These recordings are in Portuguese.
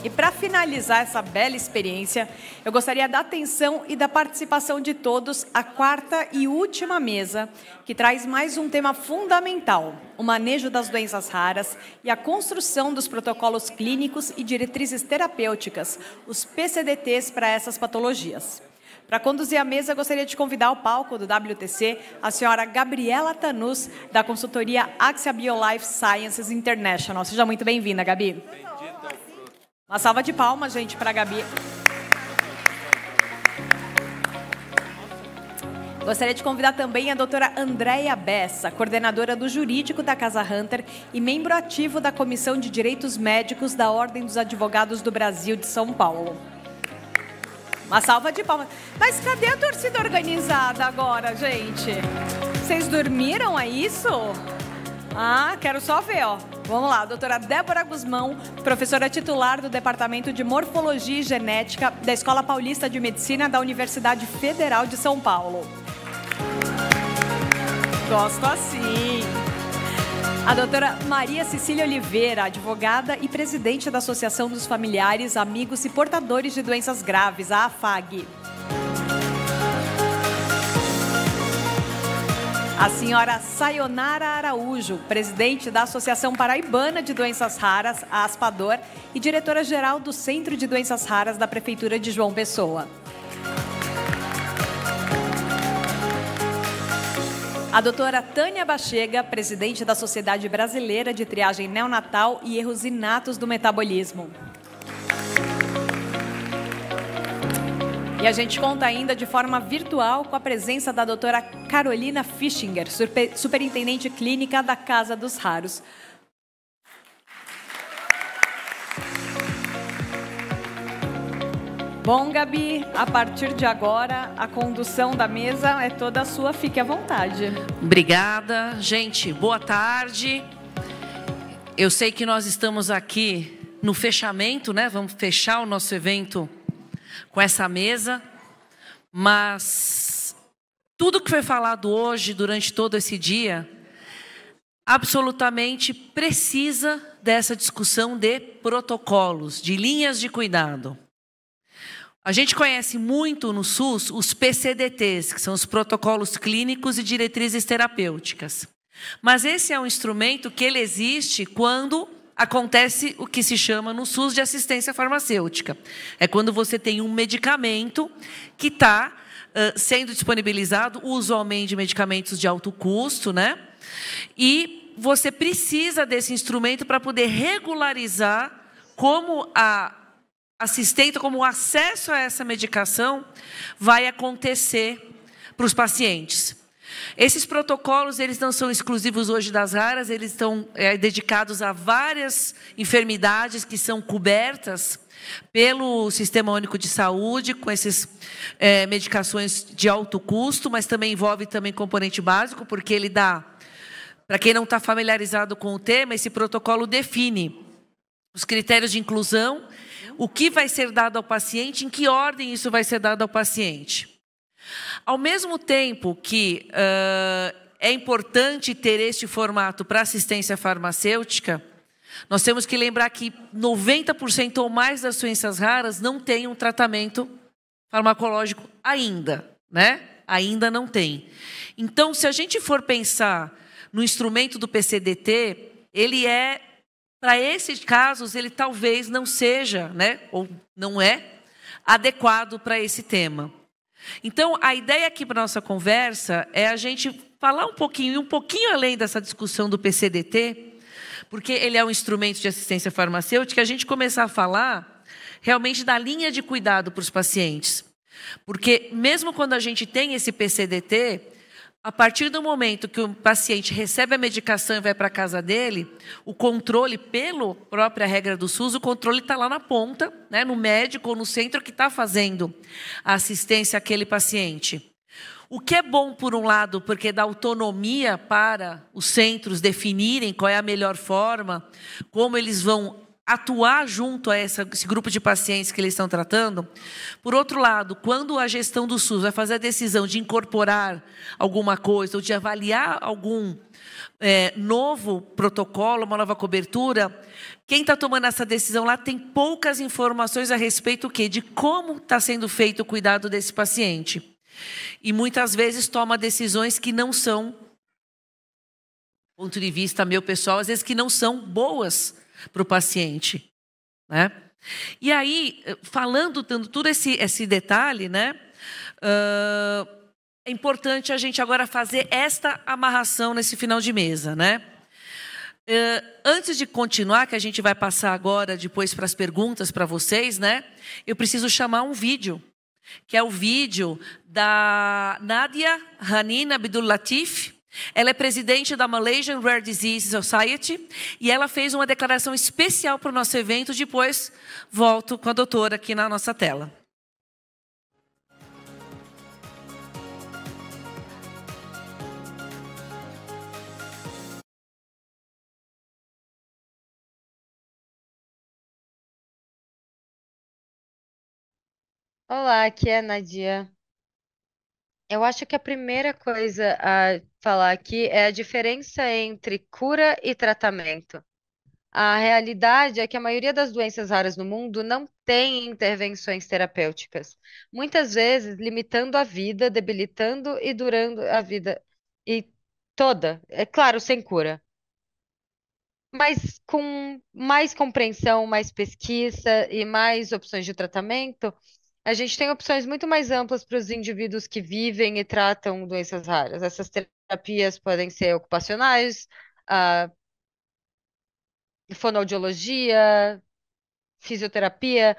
E para finalizar essa bela experiência, eu gostaria da atenção e da participação de todos à quarta e última mesa, que traz mais um tema fundamental, o manejo das doenças raras e a construção dos protocolos clínicos e diretrizes terapêuticas, os PCDTs para essas patologias. Para conduzir a mesa, eu gostaria de convidar ao palco do WTC a senhora Gabriela Tanus, da consultoria Axia BioLife Sciences International. Seja muito bem-vinda, Gabi. Uma salva de palmas, gente, para a Gabi. Gostaria de convidar também a doutora Andréia Bessa, coordenadora do Jurídico da Casa Hunter e membro ativo da Comissão de Direitos Médicos da Ordem dos Advogados do Brasil de São Paulo. Uma salva de palmas. Mas cadê a torcida organizada agora, gente? Vocês dormiram, é isso? Ah, quero só ver, ó. Vamos lá, doutora Débora Guzmão, professora titular do Departamento de Morfologia e Genética da Escola Paulista de Medicina da Universidade Federal de São Paulo. Gosto assim. A doutora Maria Cecília Oliveira, advogada e presidente da Associação dos Familiares, Amigos e Portadores de Doenças Graves, a AFAG. A senhora Sayonara Araújo, presidente da Associação Paraibana de Doenças Raras, a ASPADOR, e diretora-geral do Centro de Doenças Raras da Prefeitura de João Pessoa. A doutora Tânia Bachega, presidente da Sociedade Brasileira de Triagem Neonatal e Erros Inatos do Metabolismo. E a gente conta ainda de forma virtual com a presença da doutora Carolina Fischinger, superintendente clínica da Casa dos Raros. Bom, Gabi, a partir de agora, a condução da mesa é toda sua, fique à vontade. Obrigada. Gente, boa tarde. Eu sei que nós estamos aqui no fechamento, né? Vamos fechar o nosso evento com essa mesa, mas tudo que foi falado hoje, durante todo esse dia, absolutamente precisa dessa discussão de protocolos, de linhas de cuidado. A gente conhece muito no SUS os PCDTs, que são os protocolos clínicos e diretrizes terapêuticas. Mas esse é um instrumento que ele existe quando acontece o que se chama no SUS de assistência farmacêutica. É quando você tem um medicamento que está sendo disponibilizado, usualmente medicamentos de alto custo, né? E você precisa desse instrumento para poder regularizar como a assistência, como o acesso a essa medicação vai acontecer para os pacientes. Esses protocolos, eles não são exclusivos hoje das raras, eles estão dedicados a várias enfermidades que são cobertas pelo Sistema Único de Saúde, com essas medicações de alto custo, mas também envolve também componente básico, porque ele dá, para quem não está familiarizado com o tema, esse protocolo define os critérios de inclusão, o que vai ser dado ao paciente, em que ordem isso vai ser dado ao paciente. Ao mesmo tempo que é importante ter este formato para assistência farmacêutica, nós temos que lembrar que 90% ou mais das doenças raras não têm um tratamento farmacológico ainda, né? Ainda não tem. Então, se a gente for pensar no instrumento do PCDT, ele é, para esses casos, ele talvez não seja, né, ou não é, adequado para esse tema. Então, a ideia aqui para a nossa conversa é a gente falar um pouquinho além dessa discussão do PCDT, porque ele é um instrumento de assistência farmacêutica, a gente começar a falar realmente da linha de cuidado para os pacientes. Porque mesmo quando a gente tem esse PCDT, a partir do momento que o paciente recebe a medicação e vai para a casa dele, o controle, pela própria regra do SUS, o controle está lá na ponta, né, no médico ou no centro que está fazendo a assistência àquele paciente. O que é bom, por um lado, porque dá autonomia para os centros definirem qual é a melhor forma, como eles vão atuar junto a esse grupo de pacientes que eles estão tratando. Por outro lado, quando a gestão do SUS vai fazer a decisão de incorporar alguma coisa ou de avaliar algum novo protocolo, uma nova cobertura, quem está tomando essa decisão lá tem poucas informações a respeito de como está sendo feito o cuidado desse paciente. E muitas vezes toma decisões que não são, do ponto de vista meu pessoal, às vezes que não são boas para o paciente, né? E aí, dando todo esse detalhe, né? É importante a gente agora fazer esta amarração nesse final de mesa, né? Antes de continuar, que a gente vai passar agora depois para as perguntas para vocês, né? Eu preciso chamar um vídeo, que é o vídeo da Nadia Hanin Abdul Latif. Ela é presidente da Malaysian Rare Disease Society e ela fez uma declaração especial para o nosso evento. Depois volto com a doutora aqui na nossa tela. Olá, aqui é a Nadia. Eu acho que a primeira coisa a falar aqui é a diferença entre cura e tratamento. A realidade é que a maioria das doenças raras no mundo não tem intervenções terapêuticas, muitas vezes limitando a vida, debilitando e durando a vida e toda, é claro, sem cura. Mas com mais compreensão, mais pesquisa e mais opções de tratamento, a gente tem opções muito mais amplas para os indivíduos que vivem e tratam doenças raras. Essas terapias podem ser ocupacionais, a fonoaudiologia, fisioterapia,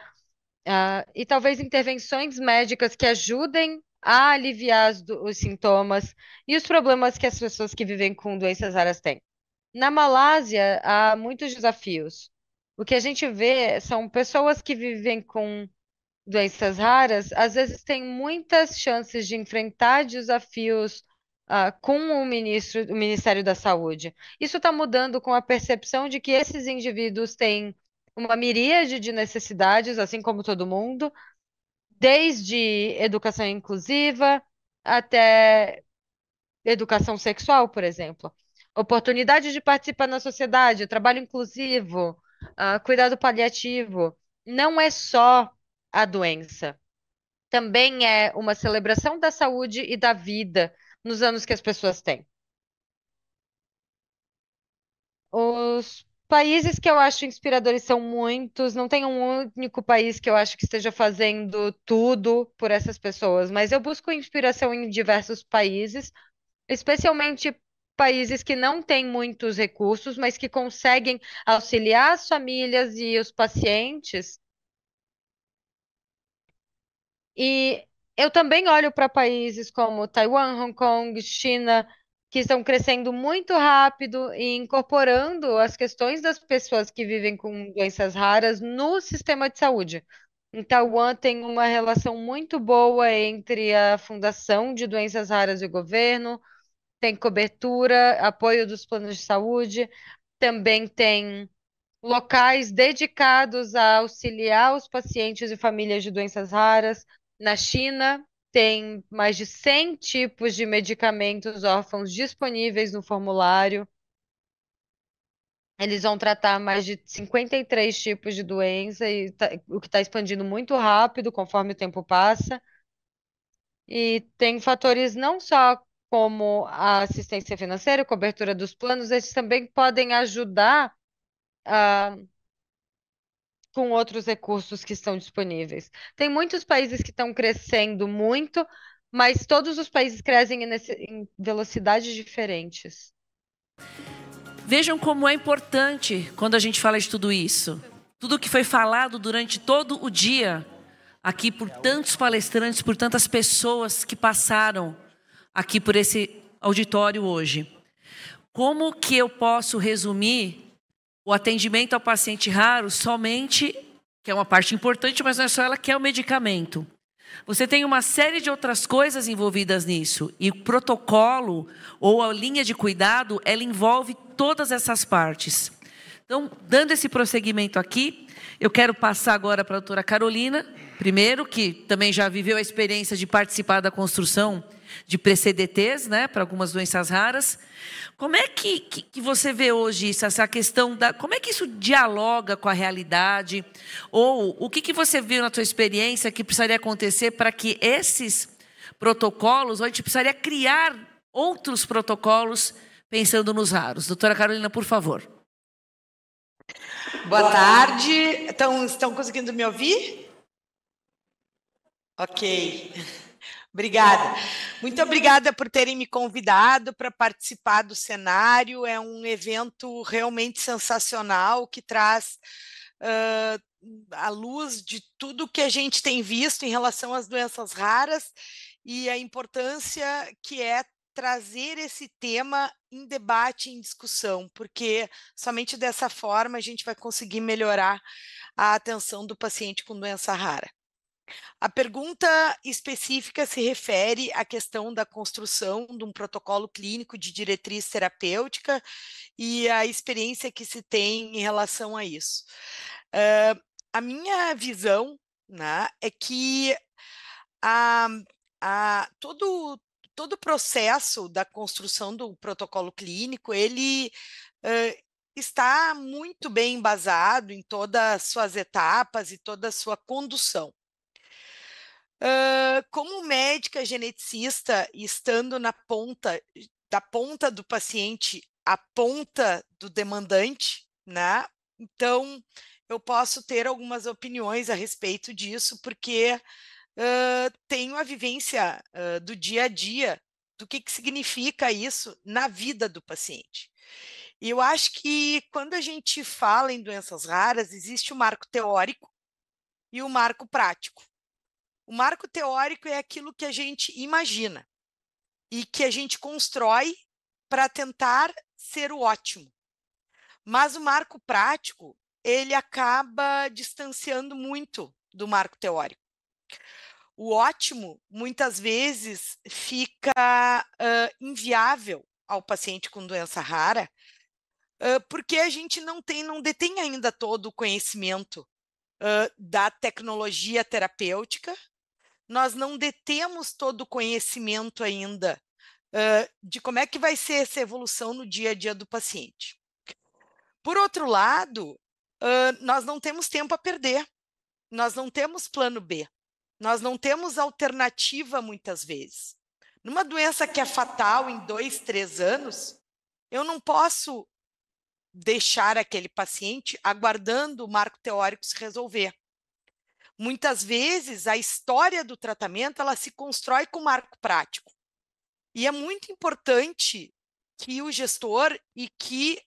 e talvez intervenções médicas que ajudem a aliviar os sintomas e os problemas que as pessoas que vivem com doenças raras têm. Na Malásia, há muitos desafios. O que a gente vê são pessoas que vivem com doenças raras, às vezes têm muitas chances de enfrentar desafios com o Ministério da Saúde. Isso está mudando com a percepção de que esses indivíduos têm uma miríade de necessidades, assim como todo mundo, desde educação inclusiva até educação sexual, por exemplo. Oportunidade de participar na sociedade, trabalho inclusivo, cuidado paliativo. Não é só a doença. Também é uma celebração da saúde e da vida nos anos que as pessoas têm. Os países que eu acho inspiradores são muitos, não tem um único país que eu acho que esteja fazendo tudo por essas pessoas, mas eu busco inspiração em diversos países, especialmente países que não têm muitos recursos, mas que conseguem auxiliar as famílias e os pacientes. E eu também olho para países como Taiwan, Hong Kong, China, que estão crescendo muito rápido e incorporando as questões das pessoas que vivem com doenças raras no sistema de saúde. Em Taiwan tem uma relação muito boa entre a Fundação de Doenças Raras e o governo, tem cobertura, apoio dos planos de saúde, também tem locais dedicados a auxiliar os pacientes e famílias de doenças raras. Na China, tem mais de 100 tipos de medicamentos órfãos disponíveis no formulário. Eles vão tratar mais de 53 tipos de doença, o que está expandindo muito rápido conforme o tempo passa. E tem fatores não só como a assistência financeira, cobertura dos planos, eles também podem ajudar com outros recursos que estão disponíveis. Tem muitos países que estão crescendo muito, mas todos os países crescem em velocidades diferentes. Vejam como é importante quando a gente fala de tudo isso. Tudo que foi falado durante todo o dia, aqui por tantos palestrantes, por tantas pessoas que passaram aqui por esse auditório hoje. Como que eu posso resumir o atendimento ao paciente raro somente, que é uma parte importante, mas não é só ela, que é o medicamento. Você tem uma série de outras coisas envolvidas nisso. E o protocolo ou a linha de cuidado, ela envolve todas essas partes. Então, dando esse prosseguimento aqui, eu quero passar agora para a doutora Carolina, primeiro, que também já viveu a experiência de participar da construção de PCDTs, né, para algumas doenças raras. Como é que você vê hoje isso, essa questão como é que isso dialoga com a realidade? Ou o que você viu na sua experiência que precisaria acontecer para que esses protocolos, ou a gente precisaria criar outros protocolos pensando nos raros? Doutora Carolina, por favor. Boa tarde. Estão conseguindo me ouvir? Ok. Obrigada. Muito obrigada por terem me convidado para participar do cenário. É um evento realmente sensacional que traz à luz de tudo que a gente tem visto em relação às doenças raras e a importância que é trazer esse tema em debate, em discussão, porque somente dessa forma a gente vai conseguir melhorar a atenção do paciente com doença rara. A pergunta específica se refere à questão da construção de um protocolo clínico de diretriz terapêutica e a experiência que se tem em relação a isso. A minha visão, né, é que todo o processo da construção do protocolo clínico, ele está muito bem embasado em todas as suas etapas e toda a sua condução. Como médica geneticista, estando da ponta do paciente à ponta do demandante, né? Então, eu posso ter algumas opiniões a respeito disso, porque tenho a vivência do dia a dia do que significa isso na vida do paciente. E eu acho que quando a gente fala em doenças raras, existe o marco teórico e o marco prático. O marco teórico é aquilo que a gente imagina e que a gente constrói para tentar ser o ótimo. Mas o marco prático, ele acaba distanciando muito do marco teórico. O ótimo, muitas vezes, fica inviável ao paciente com doença rara, porque a gente não detém ainda todo o conhecimento da tecnologia terapêutica, nós não detemos todo o conhecimento ainda de como é que vai ser essa evolução no dia a dia do paciente. Por outro lado, nós não temos tempo a perder, nós não temos plano B. Nós não temos alternativa muitas vezes. Numa doença que é fatal em 2, 3 anos, eu não posso deixar aquele paciente aguardando o marco teórico se resolver. Muitas vezes, a história do tratamento ela se constrói com marco prático. E é muito importante que o gestor e que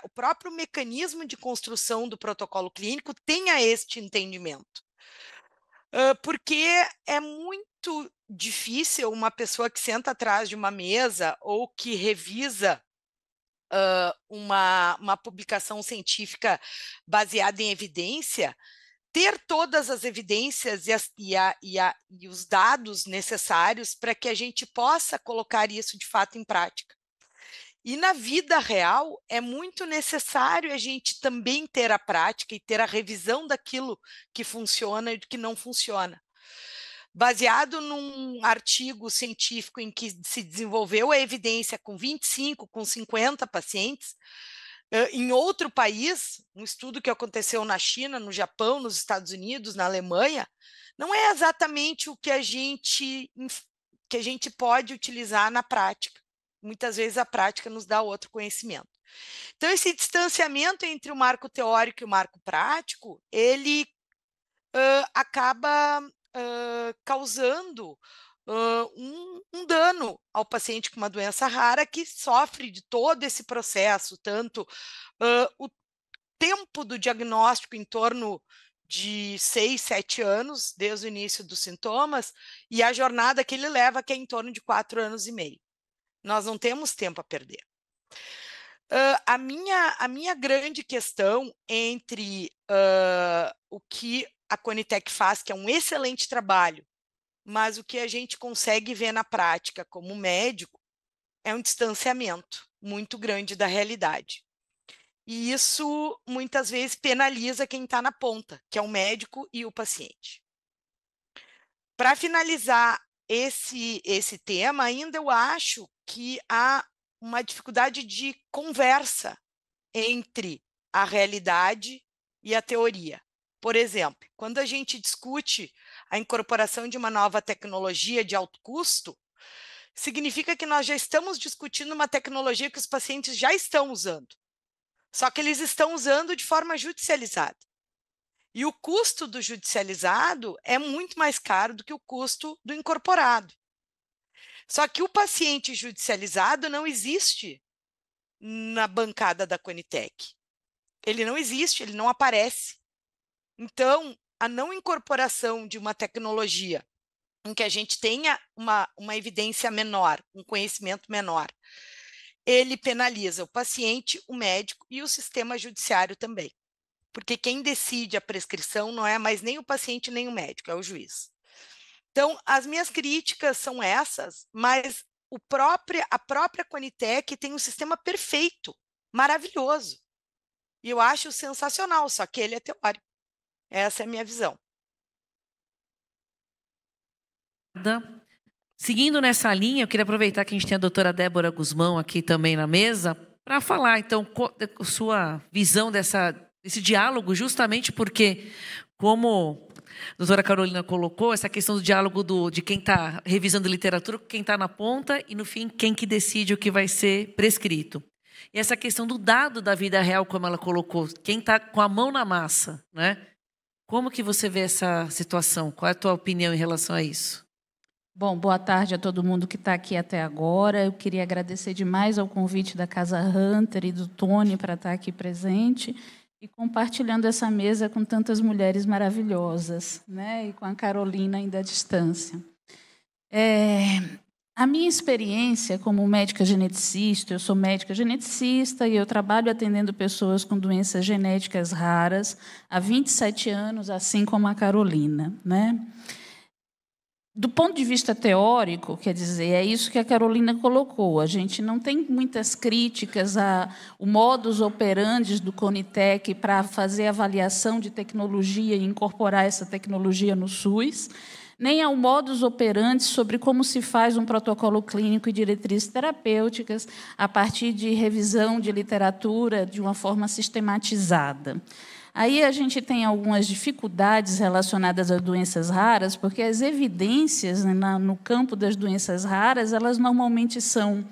o próprio mecanismo de construção do protocolo clínico tenha este entendimento. Porque é muito difícil uma pessoa que senta atrás de uma mesa ou que revisa uma publicação científica baseada em evidência, ter todas as evidências e os dados necessários para que a gente possa colocar isso de fato em prática. E na vida real, é muito necessário a gente também ter a prática e ter a revisão daquilo que funciona e do que não funciona. Baseado num artigo científico em que se desenvolveu a evidência com 25, com 50 pacientes, em outro país, um estudo que aconteceu na China, no Japão, nos Estados Unidos, na Alemanha, não é exatamente o que a gente pode utilizar na prática. Muitas vezes a prática nos dá outro conhecimento. Então, esse distanciamento entre o marco teórico e o marco prático, ele acaba causando um dano ao paciente com uma doença rara que sofre de todo esse processo, tanto o tempo do diagnóstico em torno de 6, 7 anos, desde o início dos sintomas, e a jornada que ele leva, que é em torno de 4 anos e meio. Nós não temos tempo a perder. A minha grande questão entre o que a Conitec faz, que é um excelente trabalho, mas o que a gente consegue ver na prática como médico é um distanciamento muito grande da realidade. E isso, muitas vezes, penaliza quem está na ponta, que é o médico e o paciente. Para finalizar esse tema, ainda eu acho que há uma dificuldade de conversa entre a realidade e a teoria. Por exemplo, quando a gente discute a incorporação de uma nova tecnologia de alto custo, significa que nós já estamos discutindo uma tecnologia que os pacientes já estão usando, só que eles estão usando de forma judicializada. E o custo do judicializado é muito mais caro do que o custo do incorporado. Só que o paciente judicializado não existe na bancada da Conitec. Ele não existe, ele não aparece. Então, a não incorporação de uma tecnologia em que a gente tenha uma evidência menor, um conhecimento menor, ele penaliza o paciente, o médico e o sistema judiciário também. Porque quem decide a prescrição não é mais nem o paciente nem o médico, é o juiz. Então, as minhas críticas são essas, mas a própria Conitec tem um sistema perfeito, maravilhoso. E eu acho sensacional, só que ele é teórico. Essa é a minha visão. Seguindo nessa linha, eu queria aproveitar que a gente tem a doutora Débora Guzmão aqui também na mesa, para falar, então, sua visão desse diálogo, justamente porque, como a doutora Carolina colocou, essa questão do diálogo de quem está revisando literatura, quem está na ponta e, no fim, quem que decide o que vai ser prescrito. E essa questão do dado da vida real, como ela colocou, quem está com a mão na massa, né? Como que você vê essa situação? Qual é a tua opinião em relação a isso? Bom, boa tarde a todo mundo que está aqui até agora. Eu queria agradecer demais ao convite da Casa Hunter e do Tony para estar aqui presente e compartilhando essa mesa com tantas mulheres maravilhosas, né? E com a Carolina ainda à distância. A minha experiência como médica geneticista, eu sou médica geneticista e eu trabalho atendendo pessoas com doenças genéticas raras há 27 anos, assim como a Carolina, né? Do ponto de vista teórico, quer dizer, é isso que a Carolina colocou. A gente não tem muitas críticas ao modus operandi do Conitec para fazer avaliação de tecnologia e incorporar essa tecnologia no SUS, nem ao modus operandi sobre como se faz um protocolo clínico e diretrizes terapêuticas a partir de revisão de literatura de uma forma sistematizada. Aí a gente tem algumas dificuldades relacionadas a doenças raras, porque as evidências no campo das doenças raras, elas normalmente são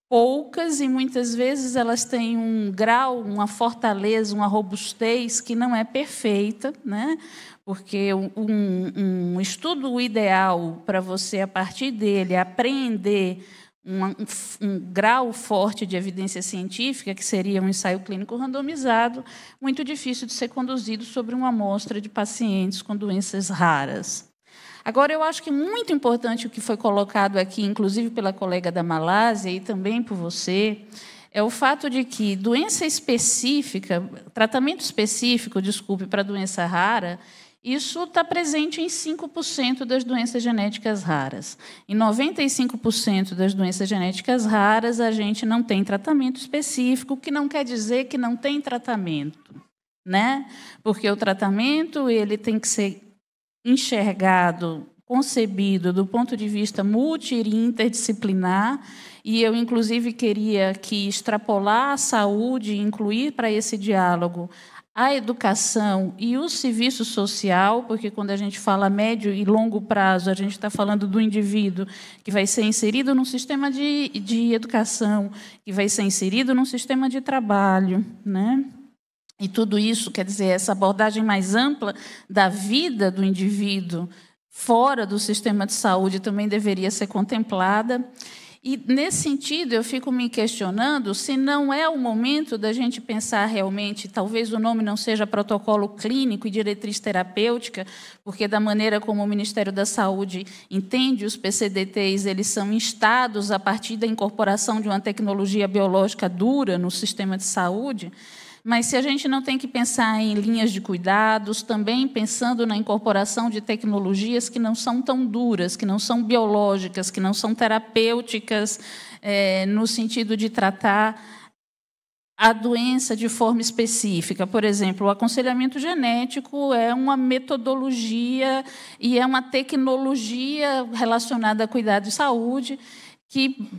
poucas e muitas vezes elas têm um grau, uma fortaleza, uma robustez que não é perfeita, né? Porque um estudo ideal para você, a partir dele, apreender um grau forte de evidência científica, que seria um ensaio clínico randomizado, muito difícil de ser conduzido sobre uma amostra de pacientes com doenças raras. Agora, eu acho que muito importante o que foi colocado aqui, inclusive pela colega da Malásia e também por você, é o fato de que doença específica, tratamento específico, para doença rara, isso está presente em 5% das doenças genéticas raras. Em 95% das doenças genéticas raras, a gente não tem tratamento específico, o que não quer dizer que não tem tratamento, né? Porque o tratamento ele tem que ser enxergado, concebido do ponto de vista multi e interdisciplinar, e eu, inclusive, queria que extrapolar a saúde, incluir para esse diálogo a educação e o serviço social, porque quando a gente fala médio e longo prazo, a gente está falando do indivíduo que vai ser inserido num sistema de educação, que vai ser inserido num sistema de trabalho, né? E tudo isso, quer dizer, essa abordagem mais ampla da vida do indivíduo fora do sistema de saúde também deveria ser contemplada. E, nesse sentido, eu fico me questionando se não é o momento da gente pensar realmente, talvez o nome não seja protocolo clínico e diretriz terapêutica, porque, da maneira como o Ministério da Saúde entende os PCDTs, eles são instados a partir da incorporação de uma tecnologia biológica dura no sistema de saúde. Mas se a gente não tem que pensar em linhas de cuidados, também pensando na incorporação de tecnologias que não são tão duras, que não são biológicas, que não são terapêuticas, no sentido de tratar a doença de forma específica. Por exemplo, o aconselhamento genético é uma metodologia e é uma tecnologia relacionada a cuidado de saúde que,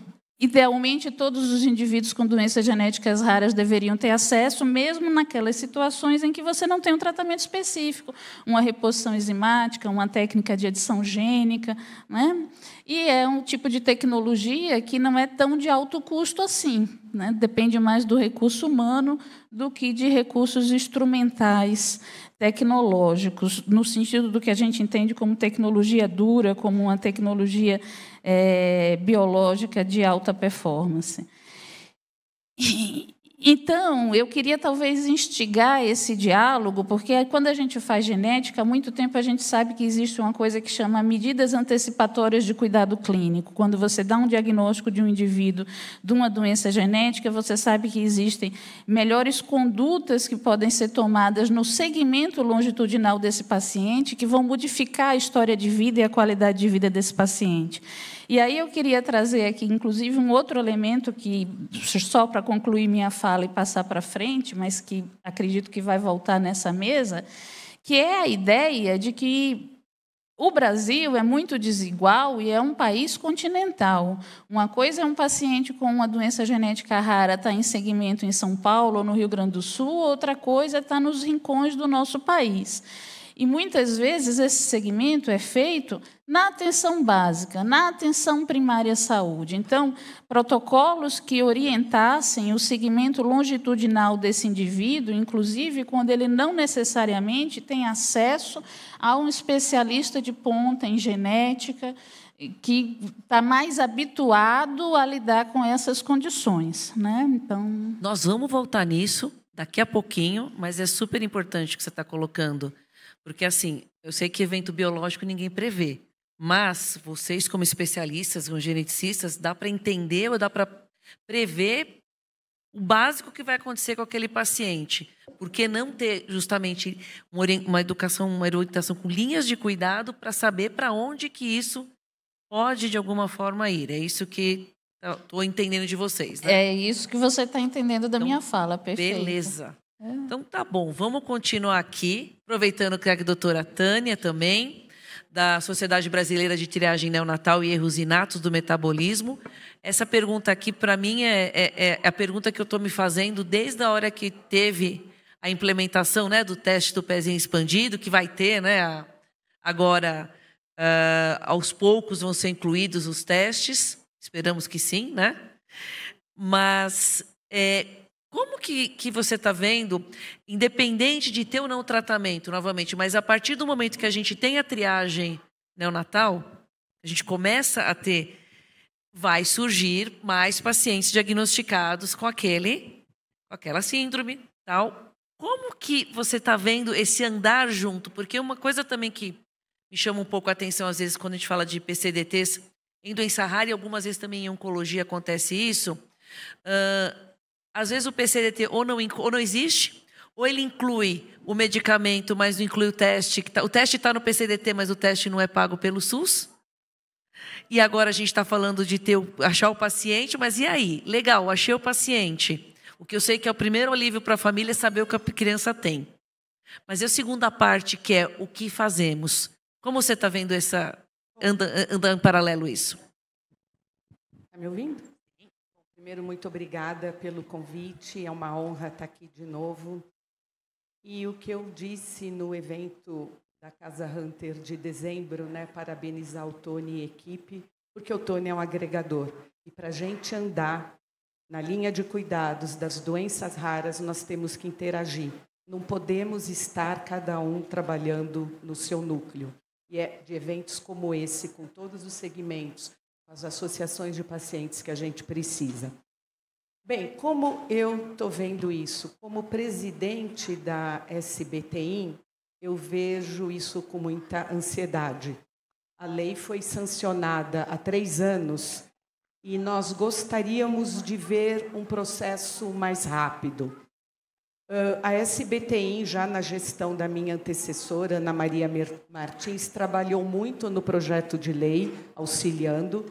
idealmente, todos os indivíduos com doenças genéticas raras deveriam ter acesso, mesmo naquelas situações em que você não tem um tratamento específico, uma reposição enzimática, uma técnica de edição gênica, né? E é um tipo de tecnologia que não é tão de alto custo assim, né? Depende mais do recurso humano do que de recursos instrumentais tecnológicos, no sentido do que a gente entende como tecnologia dura, como uma tecnologia biológica de alta performance. Então, eu queria talvez instigar esse diálogo, porque quando a gente faz genética, há muito tempo a gente sabe que existe uma coisa que chama medidas antecipatórias de cuidado clínico. Quando você dá um diagnóstico de um indivíduo de uma doença genética, você sabe que existem melhores condutas que podem ser tomadas no segmento longitudinal desse paciente, que vão modificar a história de vida e a qualidade de vida desse paciente. E aí eu queria trazer aqui, inclusive, um outro elemento que, só para concluir minha fala e passar para frente, mas que acredito que vai voltar nessa mesa, que é a ideia de que o Brasil é muito desigual e é um país continental. Uma coisa é um paciente com uma doença genética rara estar em segmento em São Paulo ou no Rio Grande do Sul, outra coisa é estar nos rincões do nosso país. E, muitas vezes, esse segmento é feito na atenção básica, na atenção primária à saúde. Então, protocolos que orientassem o segmento longitudinal desse indivíduo, inclusive quando ele não necessariamente tem acesso a um especialista de ponta em genética, que está mais habituado a lidar com essas condições, né? Então, nós vamos voltar nisso daqui a pouquinho, mas é super importante o que você está colocando. Porque, assim, eu sei que evento biológico ninguém prevê, mas vocês, como especialistas, como geneticistas, dá para entender ou dá para prever o básico que vai acontecer com aquele paciente. Por que não ter, justamente, uma orientação com linhas de cuidado para saber para onde que isso pode, de alguma forma, ir? É isso que estou entendendo de vocês, né? É isso que você está entendendo da minha fala, perfeito. Beleza. Então, tá bom, vamos continuar aqui, aproveitando que a doutora Tânia também, da Sociedade Brasileira de Triagem Neonatal e Erros Inatos do Metabolismo. Essa pergunta aqui, para mim, é a pergunta que eu estou me fazendo desde a hora que teve a implementação, né, do teste do pezinho expandido, que vai ter, né, agora, aos poucos vão ser incluídos os testes, esperamos que sim, né? Mas como que você está vendo, independente de ter ou não tratamento, novamente, mas a partir do momento que a gente tem a triagem neonatal, a gente começa a ter, vai surgir mais pacientes diagnosticados com aquela síndrome, tal. Como que você está vendo esse andar junto? Porque uma coisa também que me chama um pouco a atenção, às vezes, quando a gente fala de PCDTs, em doença rara, e algumas vezes também em oncologia acontece isso, às vezes o PCDT ou não existe, ou ele inclui o medicamento, mas não inclui o teste. O teste está no PCDT, mas o teste não é pago pelo SUS. E agora a gente está falando de achar o paciente, mas e aí? Legal, achei o paciente. O que eu sei que é o primeiro alívio para a família é saber o que a criança tem. Mas e a segunda parte, que é o que fazemos? Como você está vendo andar em paralelo isso? Está me ouvindo? Primeiro, muito obrigada pelo convite. É uma honra estar aqui de novo. E o que eu disse no evento da Casa Hunter de dezembro, né, parabenizar o Tony e a equipe, porque o Tony é um agregador. E para a gente andar na linha de cuidados das doenças raras, nós temos que interagir. Não podemos estar cada um trabalhando no seu núcleo. E é de eventos como esse, com todos os segmentos, as associações de pacientes que a gente precisa. Bem, como eu estou vendo isso? Como presidente da SBTIM, eu vejo isso com muita ansiedade. A lei foi sancionada há 3 anos e nós gostaríamos de ver um processo mais rápido. A SBTIM, já na gestão da minha antecessora, Ana Maria Martins, trabalhou muito no projeto de lei, auxiliando.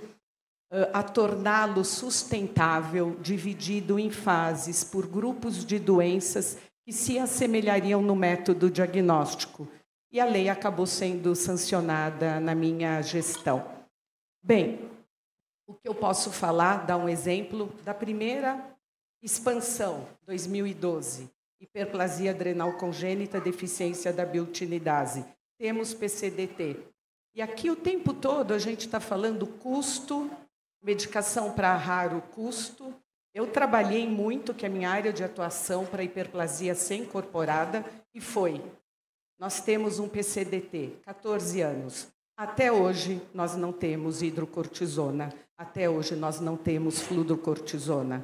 a torná-lo sustentável, dividido em fases por grupos de doenças que se assemelhariam no método diagnóstico. E a lei acabou sendo sancionada na minha gestão. Bem, o que eu posso falar, dar um exemplo da primeira expansão, 2012, hiperplasia adrenal congênita, deficiência da biotinidase. Temos PCDT. E aqui o tempo todo a gente está falando custo, medicação para raro custo. Eu trabalhei muito, que é a minha área de atuação, para hiperplasia ser incorporada, e foi. Nós temos um PCDT, 14 anos. Até hoje, nós não temos hidrocortisona. Até hoje, nós não temos fludrocortisona.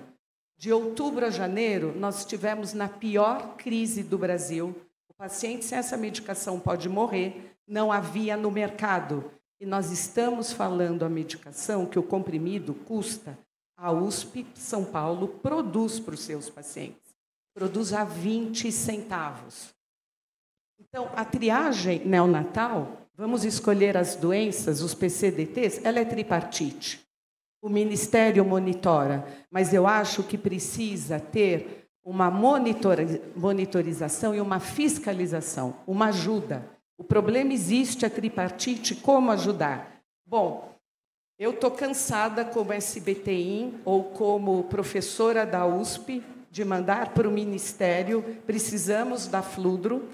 De outubro a janeiro, nós estivemos na pior crise do Brasil. O paciente sem essa medicação pode morrer, não havia no mercado. E nós estamos falando a medicação que o comprimido custa. A USP São Paulo produz para os seus pacientes. Produz a 20 centavos. Então, a triagem neonatal, vamos escolher as doenças, os PCDTs, ela é tripartite. O Ministério monitora, mas eu acho que precisa ter uma monitorização e uma fiscalização, uma ajuda. O problema existe, a tripartite, como ajudar? Bom, eu estou cansada como SBTIM ou como professora da USP de mandar para o Ministério, precisamos da Fludro,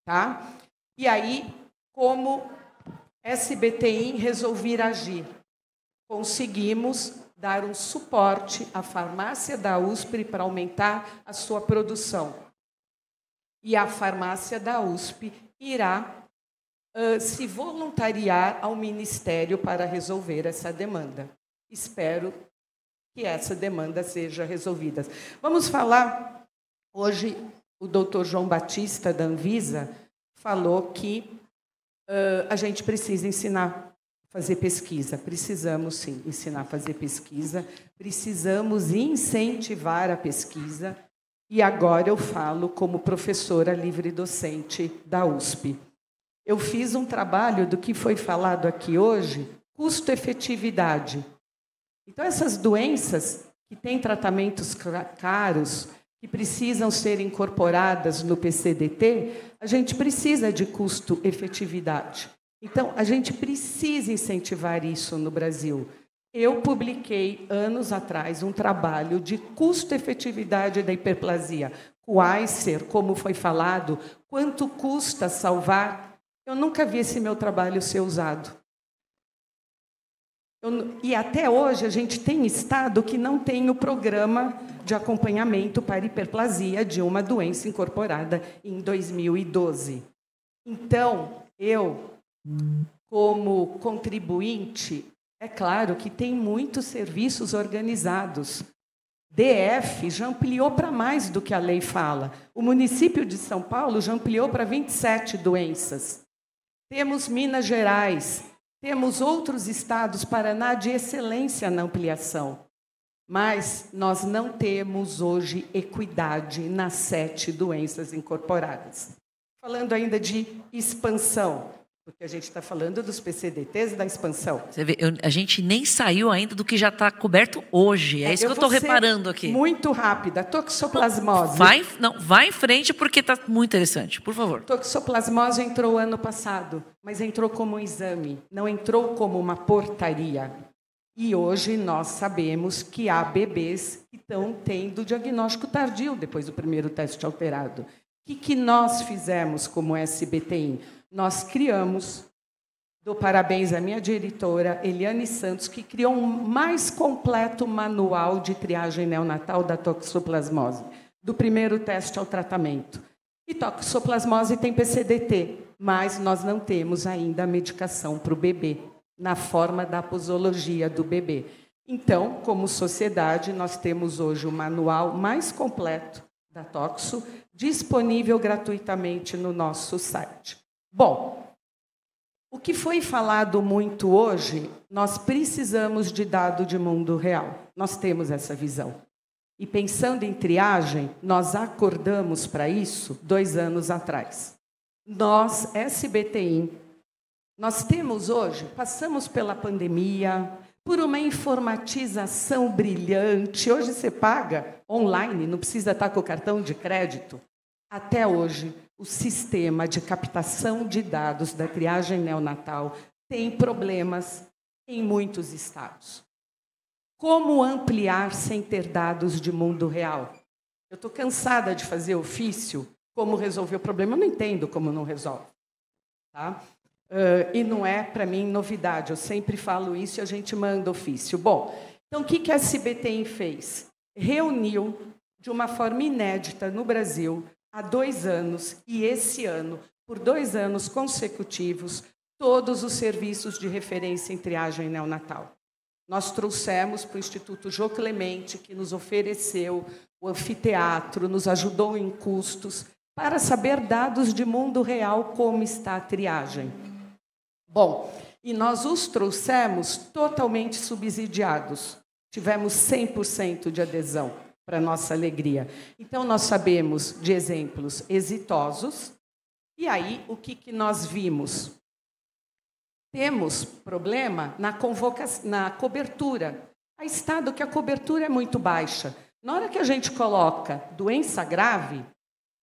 tá? E aí, como SBTIM resolver agir, conseguimos dar um suporte à farmácia da USP para aumentar a sua produção. E a farmácia da USP irá se voluntariar ao Ministério para resolver essa demanda. Espero que essa demanda seja resolvida. Vamos falar, hoje, o doutor João Batista, da Anvisa, falou que a gente precisa ensinar a fazer pesquisa. Precisamos, sim, ensinar a fazer pesquisa. Precisamos incentivar a pesquisa. E agora eu falo como professora livre-docente da USP. Eu fiz um trabalho do que foi falado aqui hoje, custo-efetividade. Então, essas doenças que têm tratamentos caros, que precisam ser incorporadas no PCDT, a gente precisa de custo-efetividade. Então, a gente precisa incentivar isso no Brasil. Eu publiquei, anos atrás, um trabalho de custo-efetividade da hiperplasia. Quaisser, como foi falado, quanto custa salvar? Eu nunca vi esse meu trabalho ser usado. E até hoje a gente tem estado que não tem o programa de acompanhamento para hiperplasia de uma doença incorporada em 2012. Então, eu, como contribuinte, é claro que tem muitos serviços organizados. DF já ampliou para mais do que a lei fala. O município de São Paulo já ampliou para 27 doenças. Temos Minas Gerais, temos outros estados, Paraná, de excelência na ampliação. Mas nós não temos hoje equidade nas 7 doenças incorporadas. Falando ainda de expansão, porque a gente está falando dos PCDTs da expansão. Você vê, a gente nem saiu ainda do que já está coberto hoje. É isso que eu estou reparando aqui. Muito rápida. Toxoplasmose. Vai em frente porque está muito interessante, por favor. Toxoplasmose entrou ano passado, mas entrou como um exame, não entrou como uma portaria. E hoje nós sabemos que há bebês que estão tendo diagnóstico tardio depois do primeiro teste alterado. O que nós fizemos como SBTIM? Nós criamos, dou parabéns à minha diretora, Eliane Santos, que criou um mais completo manual de triagem neonatal da toxoplasmose, do primeiro teste ao tratamento. E toxoplasmose tem PCDT, mas nós não temos ainda a medicação para o bebê, na forma da posologia do bebê. Então, como sociedade, nós temos hoje o manual mais completo da toxo, disponível gratuitamente no nosso site. Bom, o que foi falado muito hoje, nós precisamos de dado de mundo real. Nós temos essa visão. E pensando em triagem, nós acordamos para isso 2 anos atrás. Nós, SBTIM, nós temos hoje, passamos pela pandemia, por uma informatização brilhante. Hoje você paga online, não precisa estar com o cartão de crédito. Até hoje, o sistema de captação de dados da triagem neonatal tem problemas em muitos estados. Como ampliar sem ter dados de mundo real? Eu estou cansada de fazer ofício, como resolver o problema, eu não entendo como não resolve. Tá? E não é, para mim, novidade, eu sempre falo isso e a gente manda ofício. Bom, então o que a SBTI fez? Reuniu de uma forma inédita no Brasil, há 2 anos, e esse ano, por 2 anos consecutivos, todos os serviços de referência em triagem neonatal. Nós trouxemos para o Instituto Jô Clemente, que nos ofereceu o anfiteatro, nos ajudou em custos, para saber dados de mundo real como está a triagem. Bom, e nós os trouxemos totalmente subsidiados. Tivemos 100% de adesão, para nossa alegria. Então, nós sabemos de exemplos exitosos. E aí, o que nós vimos? Temos problema na cobertura. Há estado que a cobertura é muito baixa. Na hora que a gente coloca doença grave,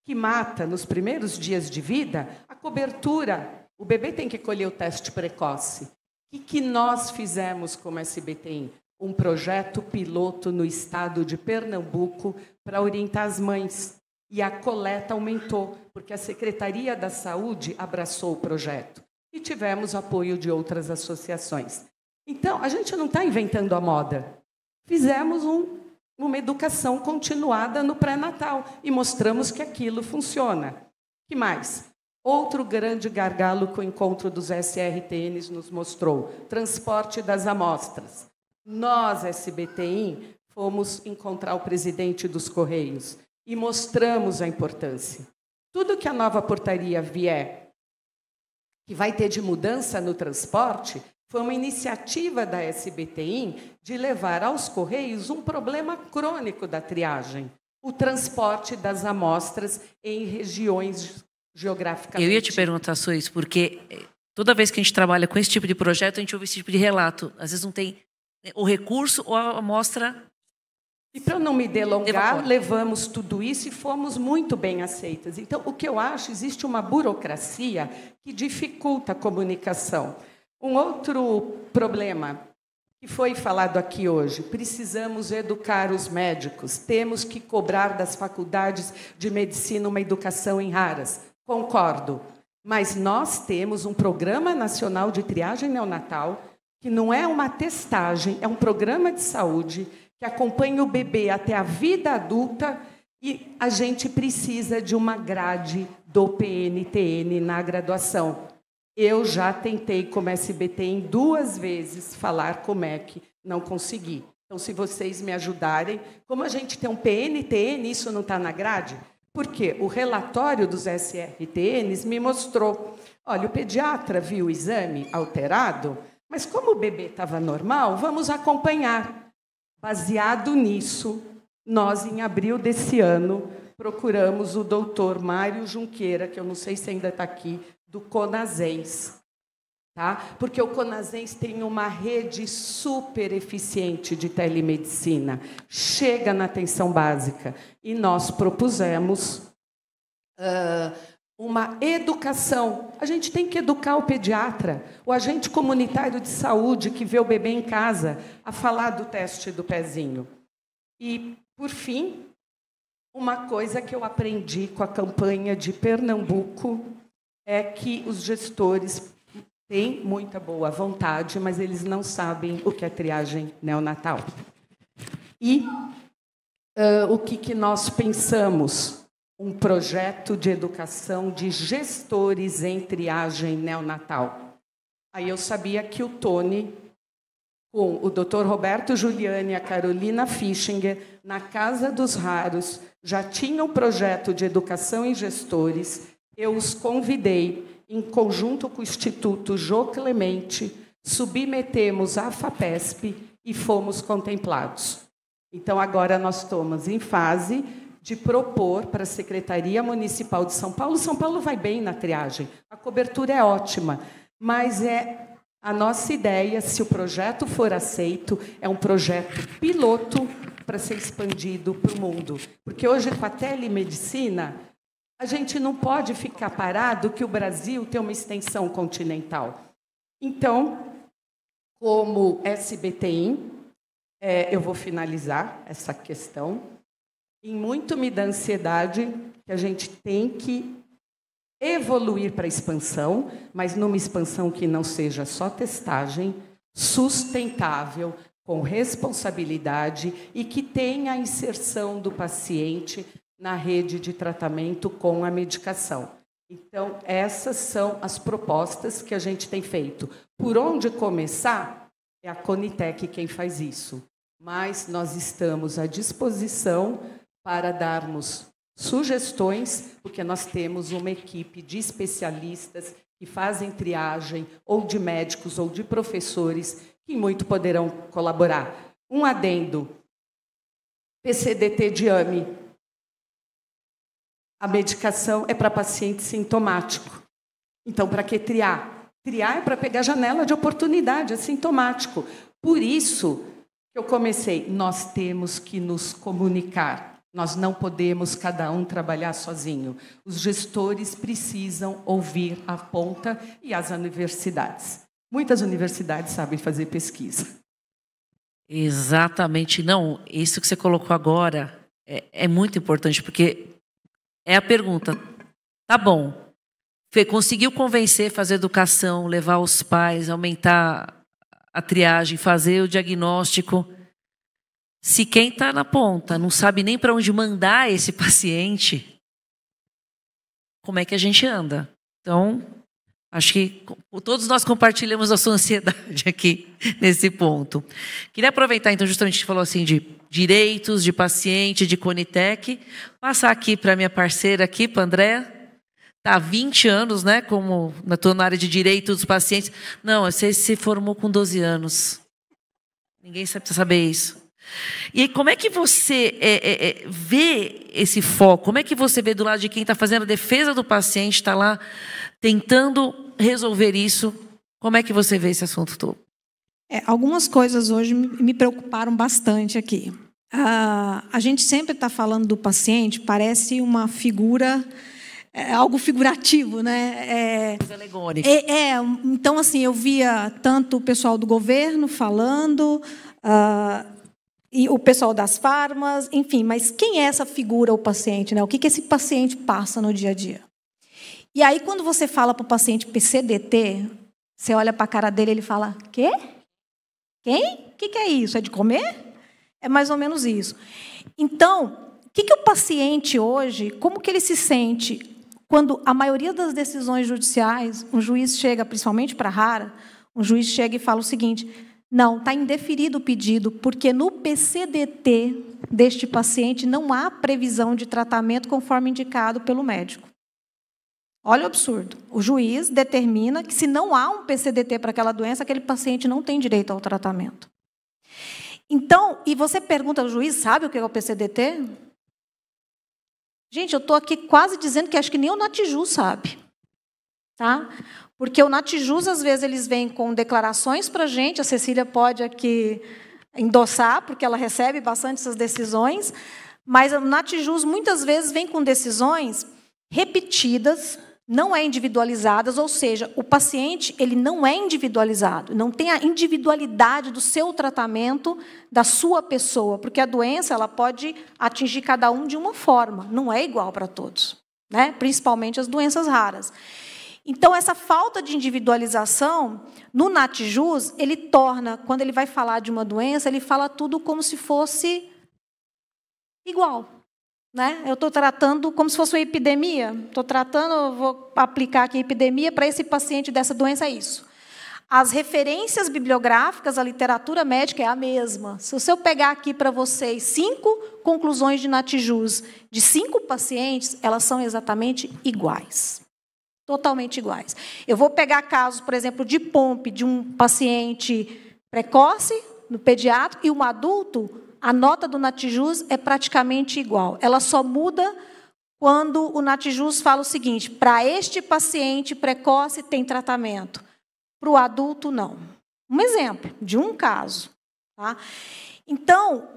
que mata nos primeiros dias de vida, a cobertura, o bebê tem que colher o teste precoce. O que nós fizemos como SBTI? Um projeto piloto no estado de Pernambuco para orientar as mães. E a coleta aumentou, porque a Secretaria da Saúde abraçou o projeto. E tivemos apoio de outras associações. Então, a gente não está inventando a moda. Fizemos uma educação continuada no pré-natal e mostramos que aquilo funciona. Que mais? Outro grande gargalo que o encontro dos SRTNs nos mostrou, transporte das amostras. Nós, SBTI, fomos encontrar o presidente dos Correios e mostramos a importância. Tudo que a nova portaria vier, que vai ter de mudança no transporte, foi uma iniciativa da SBTI de levar aos Correios um problema crônico da triagem, o transporte das amostras em regiões geográficamente. Eu ia te perguntar só isso, porque toda vez que a gente trabalha com esse tipo de projeto, a gente ouve esse tipo de relato. Às vezes não tem o recurso ou a amostra. E para não me delongar, levamos tudo isso e fomos muito bem aceitas. Então, o que eu acho, existe uma burocracia que dificulta a comunicação. Um outro problema que foi falado aqui hoje, precisamos educar os médicos, temos que cobrar das faculdades de medicina uma educação em raras. Concordo, mas nós temos um Programa Nacional de Triagem Neonatal, que não é uma testagem, é um programa de saúde que acompanha o bebê até a vida adulta e a gente precisa de uma grade do PNTN na graduação. Eu já tentei, como SBTI, 2 vezes falar com o MEC, não consegui. Então, se vocês me ajudarem, como a gente tem um PNTN, isso não está na grade? Porque o relatório dos SRTNs me mostrou, olha, o pediatra viu o exame alterado, mas como o bebê estava normal, vamos acompanhar. Baseado nisso, nós, em abril desse ano, procuramos o doutor Mário Junqueira, que eu não sei se ainda está aqui, do Conasens. Tá? Porque o Conasens tem uma rede super eficiente de telemedicina, chega na atenção básica. E nós propusemos uma educação. A gente tem que educar o pediatra, o agente comunitário de saúde que vê o bebê em casa, a falar do teste do pezinho. E, por fim, uma coisa que eu aprendi com a campanha de Pernambuco é que os gestores têm muita boa vontade, mas eles não sabem o que é triagem neonatal. E o que nós pensamos? Um projeto de educação de gestores em triagem neonatal. Aí eu sabia que o Tony, com o Dr. Roberto Giuliani e a Carolina Fischinger, na Casa dos Raros, já tinham um projeto de educação em gestores. Eu os convidei, em conjunto com o Instituto Jô Clemente, submetemos à FAPESP e fomos contemplados. Então, agora nós estamos em fase de propor para a Secretaria Municipal de São Paulo. São Paulo vai bem na triagem, a cobertura é ótima, mas A nossa ideia, se o projeto for aceito, é um projeto piloto para ser expandido para o mundo. Porque hoje, com a telemedicina, a gente não pode ficar parado que o Brasil tem uma extensão continental. Então, como SBTIM, eu vou finalizar essa questão. E muito me dá ansiedade que a gente tem que evoluir para a expansão, mas numa expansão que não seja só testagem, sustentável, com responsabilidade e que tenha a inserção do paciente na rede de tratamento com a medicação. Então, essas são as propostas que a gente tem feito. Por onde começar? É a Conitec quem faz isso. Mas nós estamos à disposição para darmos sugestões, porque nós temos uma equipe de especialistas que fazem triagem, ou de médicos, ou de professores, que muito poderão colaborar. Um adendo. PCDT de AME. A medicação é para paciente sintomático. Então, para que triar? Triar é para pegar janela de oportunidade, é sintomático. Por isso que eu comecei, nós temos que nos comunicar. Nós não podemos cada um trabalhar sozinho. Os gestores precisam ouvir a ponta e as universidades. Muitas universidades sabem fazer pesquisa. Exatamente. Não, isso que você colocou agora é muito importante, porque é a pergunta. Tá bom, conseguiu convencer, fazer educação, levar os pais, aumentar a triagem, fazer o diagnóstico. Se quem está na ponta não sabe nem para onde mandar esse paciente, como é que a gente anda? Então, acho que todos nós compartilhamos a sua ansiedade aqui nesse ponto. Queria aproveitar, então, justamente que falou assim de direitos, de paciente, de Conitec, passar aqui para a minha parceira aqui, para a Andréa. Está há 20 anos, né, como estou na área de direitos dos pacientes. Não, você se formou com 12 anos. Ninguém precisa saber isso. E como é que você vê esse foco? Como é que você vê do lado de quem está fazendo a defesa do paciente, está lá tentando resolver isso? Como é que você vê esse assunto todo? Algumas coisas hoje me preocuparam bastante aqui. A gente sempre está falando do paciente, parece uma figura, algo figurativo, né? Alegórico. Então, assim, eu via tanto o pessoal do governo falando, e o pessoal das farmas, enfim, mas quem é essa figura, o paciente, né? O que esse paciente passa no dia a dia? E aí, quando você fala para o paciente PCDT, você olha para a cara dele e ele fala, quê? Quem? O que é isso? É de comer? É mais ou menos isso. Então, o que o paciente hoje, como que ele se sente quando a maioria das decisões judiciais, um juiz chega, principalmente para a rara, um juiz chega e fala o seguinte, não, está indeferido o pedido, porque no PCDT deste paciente não há previsão de tratamento conforme indicado pelo médico. Olha o absurdo. O juiz determina que, se não há um PCDT para aquela doença, aquele paciente não tem direito ao tratamento. Então, e você pergunta ao juiz, sabe o que é o PCDT? Gente, eu estou aqui quase dizendo que acho que nem o Natijus sabe. Tá? Porque o Natijus, às vezes, eles vêm com declarações para a gente, a Cecília pode aqui endossar, porque ela recebe bastante essas decisões, mas o Natijus, muitas vezes, vem com decisões repetidas, não é individualizadas, ou seja, o paciente ele não é individualizado, não tem a individualidade do seu tratamento, da sua pessoa, porque a doença ela pode atingir cada um de uma forma, não é igual para todos, né? Principalmente as doenças raras. Então, essa falta de individualização, no Natijus, ele torna, quando ele vai falar de uma doença, ele fala tudo como se fosse igual. Né? Eu estou tratando como se fosse uma epidemia. Eu vou aplicar aqui a epidemia para esse paciente dessa doença, é isso. As referências bibliográficas, a literatura médica é a mesma. Se eu pegar aqui para vocês 5 conclusões de Natijus de 5 pacientes, elas são exatamente iguais. Totalmente iguais. Eu vou pegar casos, por exemplo, de POMP, de um paciente precoce, no pediátrico, e um adulto, a nota do Natijus é praticamente igual. Ela só muda quando o Natijus fala o seguinte, para este paciente precoce tem tratamento. para o adulto, não. Um exemplo de um caso. Tá? Então,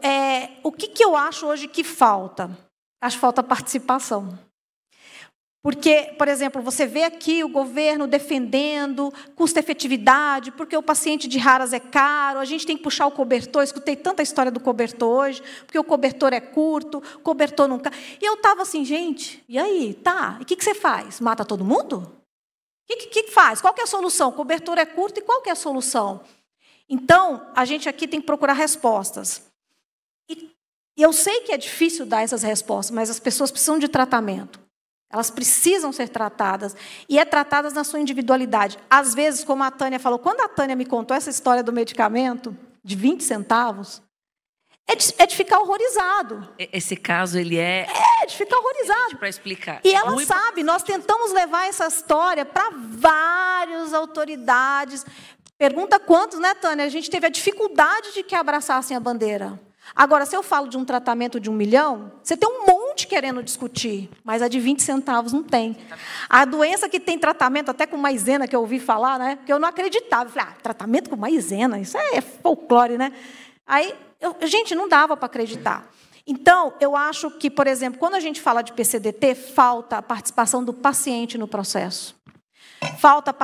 o que eu acho hoje que falta? Acho que falta participação. Porque, por exemplo, você vê aqui o governo defendendo custo-efetividade, porque o paciente de raras é caro, a gente tem que puxar o cobertor, escutei tanta história do cobertor hoje, porque o cobertor é curto, o cobertor não... E eu estava assim, gente, e aí? Tá, e o que você faz? Mata todo mundo? O que faz? Qual que é a solução? O cobertor é curto, e qual que é a solução? Então, a gente aqui tem que procurar respostas. E eu sei que é difícil dar essas respostas, mas as pessoas precisam de tratamento. Elas precisam ser tratadas, e é tratadas na sua individualidade. Às vezes, como a Tânia falou, quando a Tânia me contou essa história do medicamento, de 20 centavos, é de ficar horrorizado. Esse caso, ele é... É de ficar horrorizado. Para explicar. E ela sabe, nós tentamos levar essa história para várias autoridades. Pergunta quantos, né, Tânia? A gente teve a dificuldade de que abraçassem a bandeira. Agora, se eu falo de um tratamento de 1 milhão, você tem um monte querendo discutir, mas a de 20 centavos não tem. A doença que tem tratamento, até com maizena, que eu ouvi falar, né? Que eu não acreditava. Eu falei, tratamento com maizena, isso é folclore, né? Aí, gente, não dava para acreditar. Então, eu acho que, por exemplo, quando a gente fala de PCDT, falta a participação do paciente no processo. Falta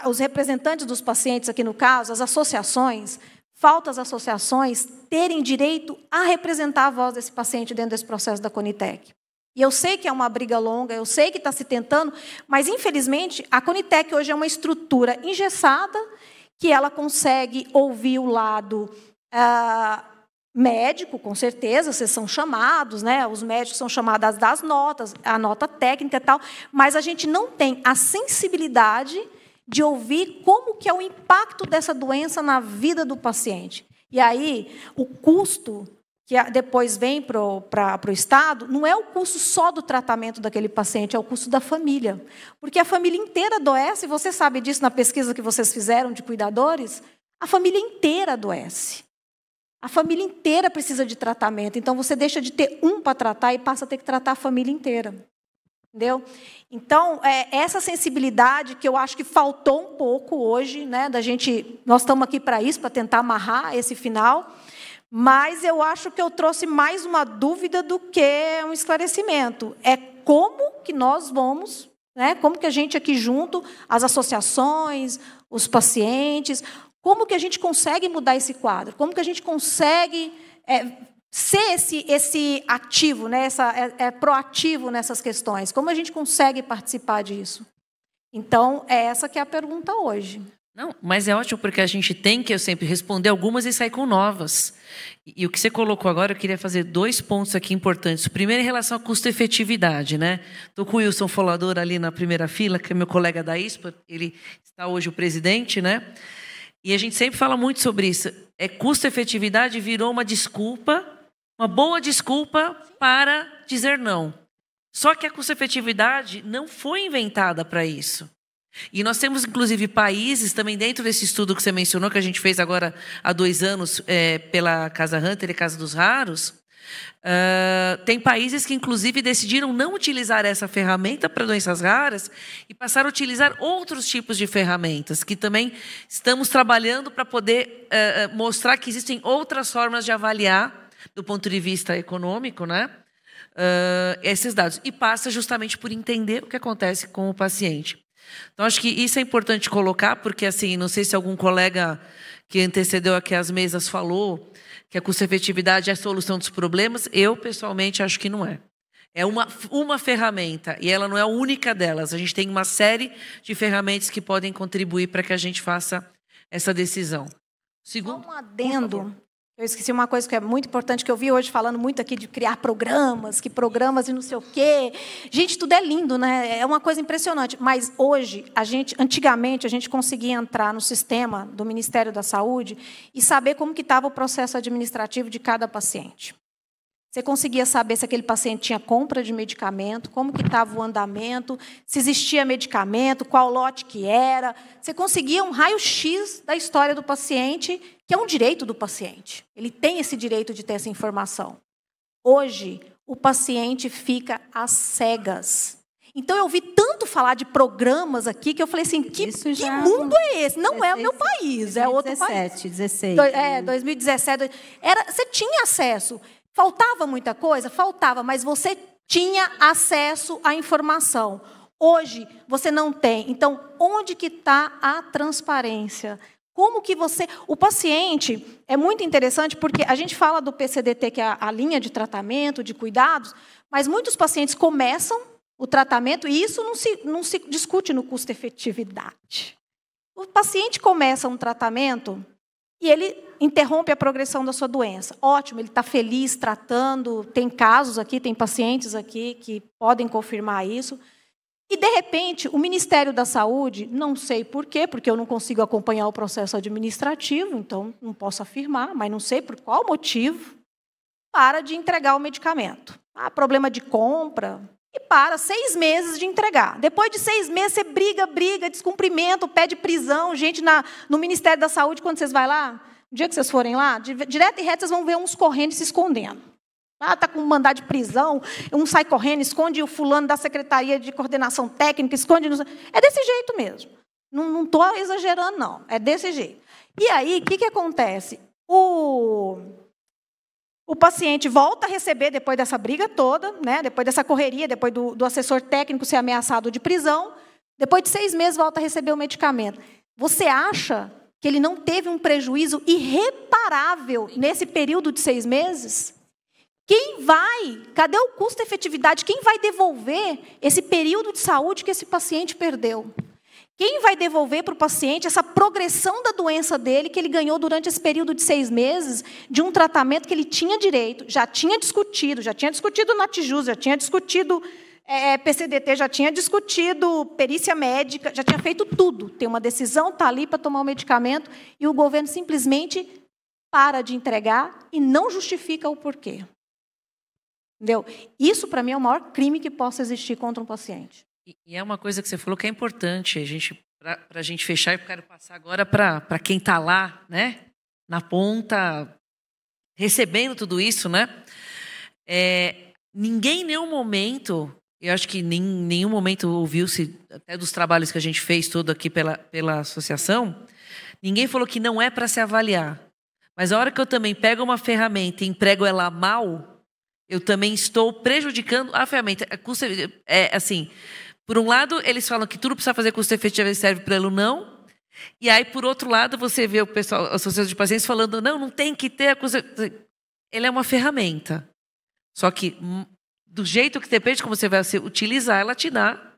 os representantes dos pacientes, aqui no caso, as associações... Falta as associações terem direito a representar a voz desse paciente dentro desse processo da Conitec. E eu sei que é uma briga longa, eu sei que está se tentando, mas, infelizmente, a Conitec hoje é uma estrutura engessada que ela consegue ouvir o lado médico, com certeza, vocês são chamados, né? Os médicos são chamados das notas, a nota técnica e tal, mas a gente não tem a sensibilidade de ouvir como que é o impacto dessa doença na vida do paciente. E aí, o custo que depois vem para o Estado, não é o custo só do tratamento daquele paciente, é o custo da família. Porque a família inteira adoece, e você sabe disso na pesquisa que vocês fizeram de cuidadores, a família inteira adoece. A família inteira precisa de tratamento, então você deixa de ter um para tratar e passa a ter que tratar a família inteira. Entendeu? Então, essa sensibilidade que eu acho que faltou um pouco hoje, né, da gente, nós estamos aqui para isso, para tentar amarrar esse final, mas eu acho que eu trouxe mais uma dúvida do que um esclarecimento. É como que nós vamos, né, como que a gente aqui junto, as associações, os pacientes, como que a gente consegue mudar esse quadro? Como que a gente consegue... ser esse ativo, né, proativo nessas questões. Como a gente consegue participar disso? Então, essa que é a pergunta hoje. Não, mas é ótimo, porque a gente tem que, eu sempre, responder algumas e sair com novas. E o que você colocou agora, eu queria fazer 2 pontos aqui importantes. O primeiro, em relação à custo-efetividade, né? Estou com o Wilson Folador ali na primeira fila, que é meu colega da ISPA, ele está hoje o presidente, né? E a gente sempre fala muito sobre isso. Custo-efetividade virou uma desculpa, uma boa desculpa para dizer não. Só que a custo-efetividade não foi inventada para isso. E nós temos, inclusive, países, também dentro desse estudo que você mencionou, que a gente fez agora há 2 anos pela Casa Hunter e Casa dos Raros, tem países que, inclusive, decidiram não utilizar essa ferramenta para doenças raras e passaram a utilizar outros tipos de ferramentas, que também estamos trabalhando para poder mostrar que existem outras formas de avaliar, do ponto de vista econômico, né, esses dados. E passa justamente por entender o que acontece com o paciente. Então, acho que isso é importante colocar, porque, assim, não sei se algum colega que antecedeu aqui as mesas falou que a custo-efetividade é a solução dos problemas. Eu, pessoalmente, acho que não é. É uma ferramenta, e ela não é a única delas. A gente tem uma série de ferramentas que podem contribuir para que a gente faça essa decisão. Segundo, um adendo. Eu esqueci uma coisa que é muito importante, que eu vi hoje falando muito aqui de criar programas, que programas e não sei o quê. Gente, tudo é lindo, né? É uma coisa impressionante. Mas hoje, antigamente, a gente conseguia entrar no sistema do Ministério da Saúde e saber como que estava o processo administrativo de cada paciente. Você conseguia saber se aquele paciente tinha compra de medicamento, como que estava o andamento, se existia medicamento, qual lote que era. Você conseguia um raio-x da história do paciente, que é um direito do paciente. Ele tem esse direito de ter essa informação. Hoje, o paciente fica às cegas. Então, eu ouvi tanto falar de programas aqui que eu falei assim, que mundo é esse? Não é o meu país, é outro país. 2016. 2017. Você tinha acesso. Faltava muita coisa? Faltava, mas você tinha acesso à informação. Hoje, você não tem. Então, onde que está a transparência? Como que você... O paciente é muito interessante porque a gente fala do PCDT, que é a linha de tratamento, de cuidados, mas muitos pacientes começam o tratamento e isso não se discute no custo-efetividade. O paciente começa um tratamento e ele interrompe a progressão da sua doença. Ótimo, ele está feliz tratando, tem casos aqui, tem pacientes aqui que podem confirmar isso. E, de repente, o Ministério da Saúde, não sei por quê, porque eu não consigo acompanhar o processo administrativo, então não posso afirmar, mas não sei por qual motivo, para de entregar o medicamento. Problema de compra, e para 6 meses de entregar. Depois de 6 meses, você briga, descumprimento, pede prisão. Gente, no Ministério da Saúde, quando vocês vão lá, no dia que vocês forem lá, direto e reto, vocês vão ver uns correndo e se escondendo. Está com mandado de prisão, um sai correndo, esconde o fulano da Secretaria de Coordenação Técnica, esconde... É desse jeito mesmo. Não estou exagerando, não. É desse jeito. E aí, o que acontece? O paciente volta a receber, depois dessa briga toda, né, depois dessa correria, depois do assessor técnico ser ameaçado de prisão, depois de 6 meses volta a receber o medicamento. Você acha que ele não teve um prejuízo irreparável nesse período de 6 meses? Cadê o custo-efetividade? Quem vai devolver esse período de saúde que esse paciente perdeu? Quem vai devolver para o paciente essa progressão da doença dele que ele ganhou durante esse período de 6 meses de um tratamento que ele tinha direito, já tinha discutido Natijus, já tinha discutido PCDT, já tinha discutido perícia médica, já tinha feito tudo. Tem uma decisão, está ali para tomar o medicamento e o governo simplesmente para de entregar e não justifica o porquê. Entendeu? Isso, para mim, é o maior crime que possa existir contra um paciente. E é uma coisa que você falou que é importante, para a gente fechar, eu quero passar agora para quem está lá, né, na ponta, recebendo tudo isso, né? Ninguém em nenhum momento, eu acho que em nenhum momento ouviu-se, até dos trabalhos que a gente fez todo aqui pela associação, ninguém falou que não é para se avaliar. Mas a hora que eu também pego uma ferramenta e emprego ela mal, eu também estou prejudicando a ferramenta. Assim, por um lado, eles falam que tudo precisa fazer custo-efetivo serve para ele não. E aí, por outro lado, você vê o pessoal, a associação de pacientes falando, não tem que ter a custo. Ele é uma ferramenta. Só que, do jeito que depende de como você vai utilizar, ela te dá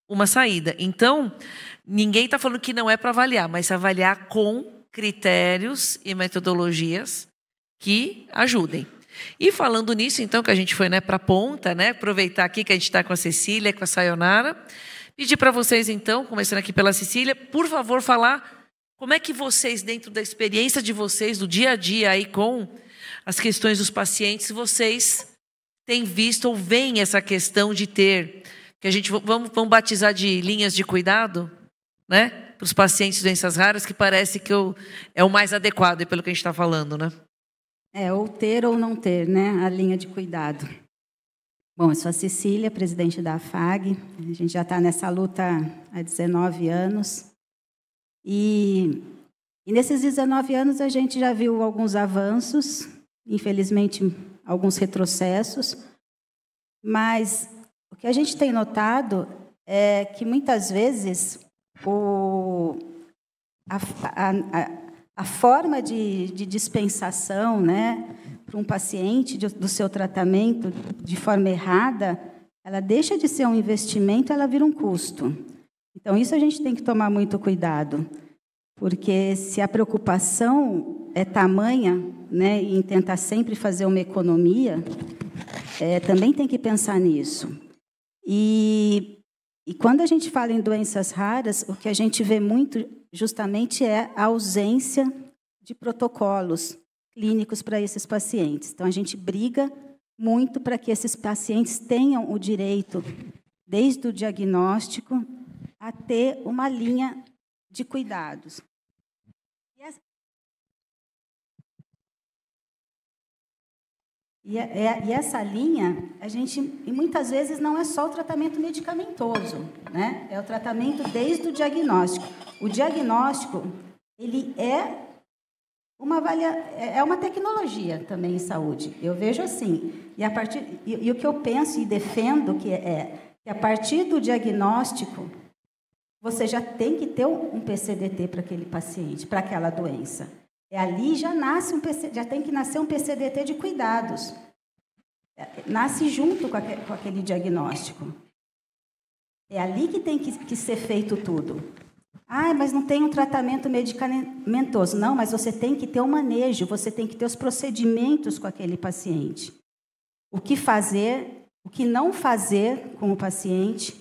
uma saída. Então, ninguém está falando que não é para avaliar, mas avaliar com critérios e metodologias que ajudem. E falando nisso, então, que a gente foi, né, para a ponta, né, aproveitar aqui que a gente está com a Cecília, com a Sayonara, pedir para vocês, então, começando aqui pela Cecília, por favor, falar como é que vocês, dentro da experiência de vocês, do dia a dia aí com as questões dos pacientes, vocês têm visto ou veem essa questão de ter, que a gente vamos batizar de linhas de cuidado, né, para os pacientes de doenças raras, que parece que é o mais adequado, pelo que a gente está falando, né? Ou ter ou não ter, né, a linha de cuidado. Bom, eu sou a Cecília, presidente da AFAG. A gente já está nessa luta há 19 anos. E nesses 19 anos a gente já viu alguns avanços, infelizmente alguns retrocessos, mas o que a gente tem notado é que muitas vezes a forma de dispensação, né, para um paciente do seu tratamento de forma errada, ela deixa de ser um investimento, ela vira um custo. Então, isso a gente tem que tomar muito cuidado, porque se a preocupação é tamanha, né, em tentar sempre fazer uma economia, também tem que pensar nisso. E quando a gente fala em doenças raras, o que a gente vê muito justamente é a ausência de protocolos clínicos para esses pacientes. Então, a gente briga muito para que esses pacientes tenham o direito, desde o diagnóstico, a ter uma linha de cuidados. E essa linha, e muitas vezes não é só o tratamento medicamentoso, né? É o tratamento desde o diagnóstico. O diagnóstico, ele é uma tecnologia também em saúde. Eu vejo assim. E o que eu penso e defendo que a partir do diagnóstico, você já tem que ter um PCDT para aquele paciente, para aquela doença. Ali já tem que nascer um PCDT de cuidados. Nasce junto com aquele diagnóstico. É ali que tem que ser feito tudo. Mas não tem um tratamento medicamentoso. Não, mas você tem que ter um manejo, você tem que ter os procedimentos com aquele paciente. O que fazer, o que não fazer com o paciente,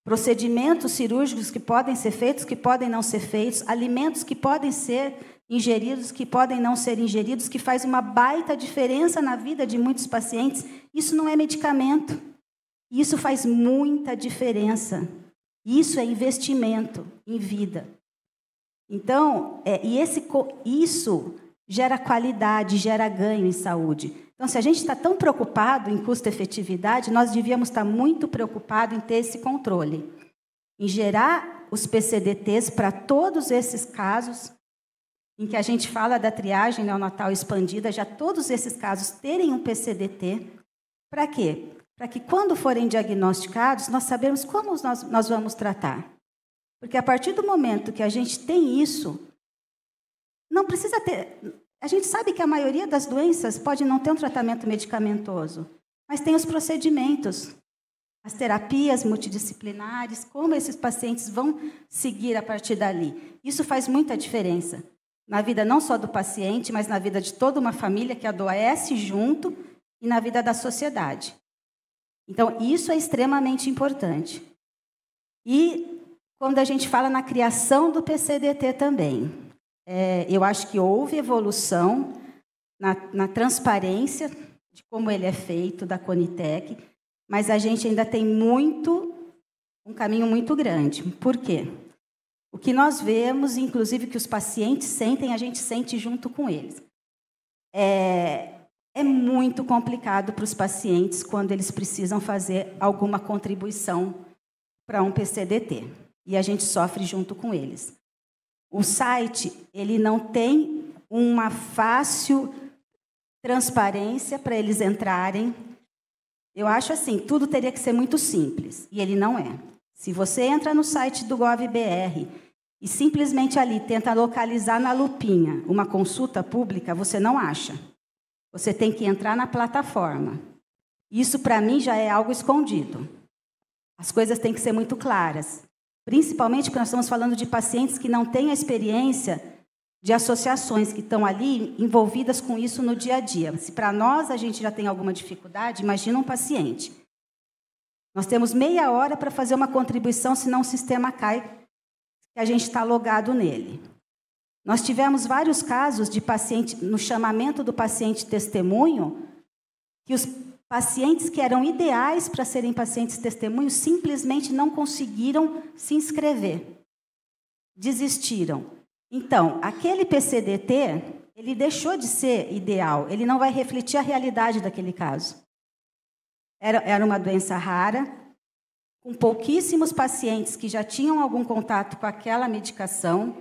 procedimentos cirúrgicos que podem ser feitos, que podem não ser feitos, alimentos que podem ser ingeridos, que podem não ser ingeridos, que faz uma baita diferença na vida de muitos pacientes. Isso não é medicamento. Isso faz muita diferença. Isso é investimento em vida. Então, isso gera qualidade, gera ganho em saúde. Então, se a gente está tão preocupado em custo-efetividade, nós devíamos estar muito preocupados em ter esse controle, em gerar os PCDTs para todos esses casos em que a gente fala da triagem neonatal expandida, já todos esses casos terem um PCDT. Para quê? Para que, quando forem diagnosticados, nós sabemos como nós vamos tratar. Porque, a partir do momento que a gente tem isso, não precisa ter... A gente sabe que a maioria das doenças pode não ter um tratamento medicamentoso, mas tem os procedimentos, as terapias multidisciplinares, como esses pacientes vão seguir a partir dali. Isso faz muita diferença na vida não só do paciente, mas na vida de toda uma família que adoece junto e na vida da sociedade. Então, isso é extremamente importante. E quando a gente fala na criação do PCDT também, eu acho que houve evolução na transparência de como ele é feito, da Conitec, mas a gente ainda tem um caminho muito grande. Por quê? O que nós vemos, inclusive que os pacientes sentem, a gente sente junto com eles. É muito complicado para os pacientes quando eles precisam fazer alguma contribuição para um PCDT. E a gente sofre junto com eles. O site, ele não tem uma fácil transparência para eles entrarem. Eu acho assim, tudo teria que ser muito simples, e ele não é. Se você entra no site do GovBR e simplesmente ali tenta localizar na lupinha uma consulta pública, você não acha. Você tem que entrar na plataforma. Isso, para mim, já é algo escondido. As coisas têm que ser muito claras. Principalmente porque nós estamos falando de pacientes que não têm a experiência de associações que estão ali envolvidas com isso no dia a dia. Se para nós a gente já tem alguma dificuldade, imagina um paciente. Nós temos meia hora para fazer uma contribuição, senão o sistema cai, que a gente está logado nele. Nós tivemos vários casos de paciente, no chamamento do paciente testemunho, que os pacientes que eram ideais para serem pacientes testemunhos simplesmente não conseguiram se inscrever. Desistiram. Então, aquele PCDT, ele deixou de ser ideal, ele não vai refletir a realidade daquele caso. Era uma doença rara, com pouquíssimos pacientes que já tinham algum contato com aquela medicação.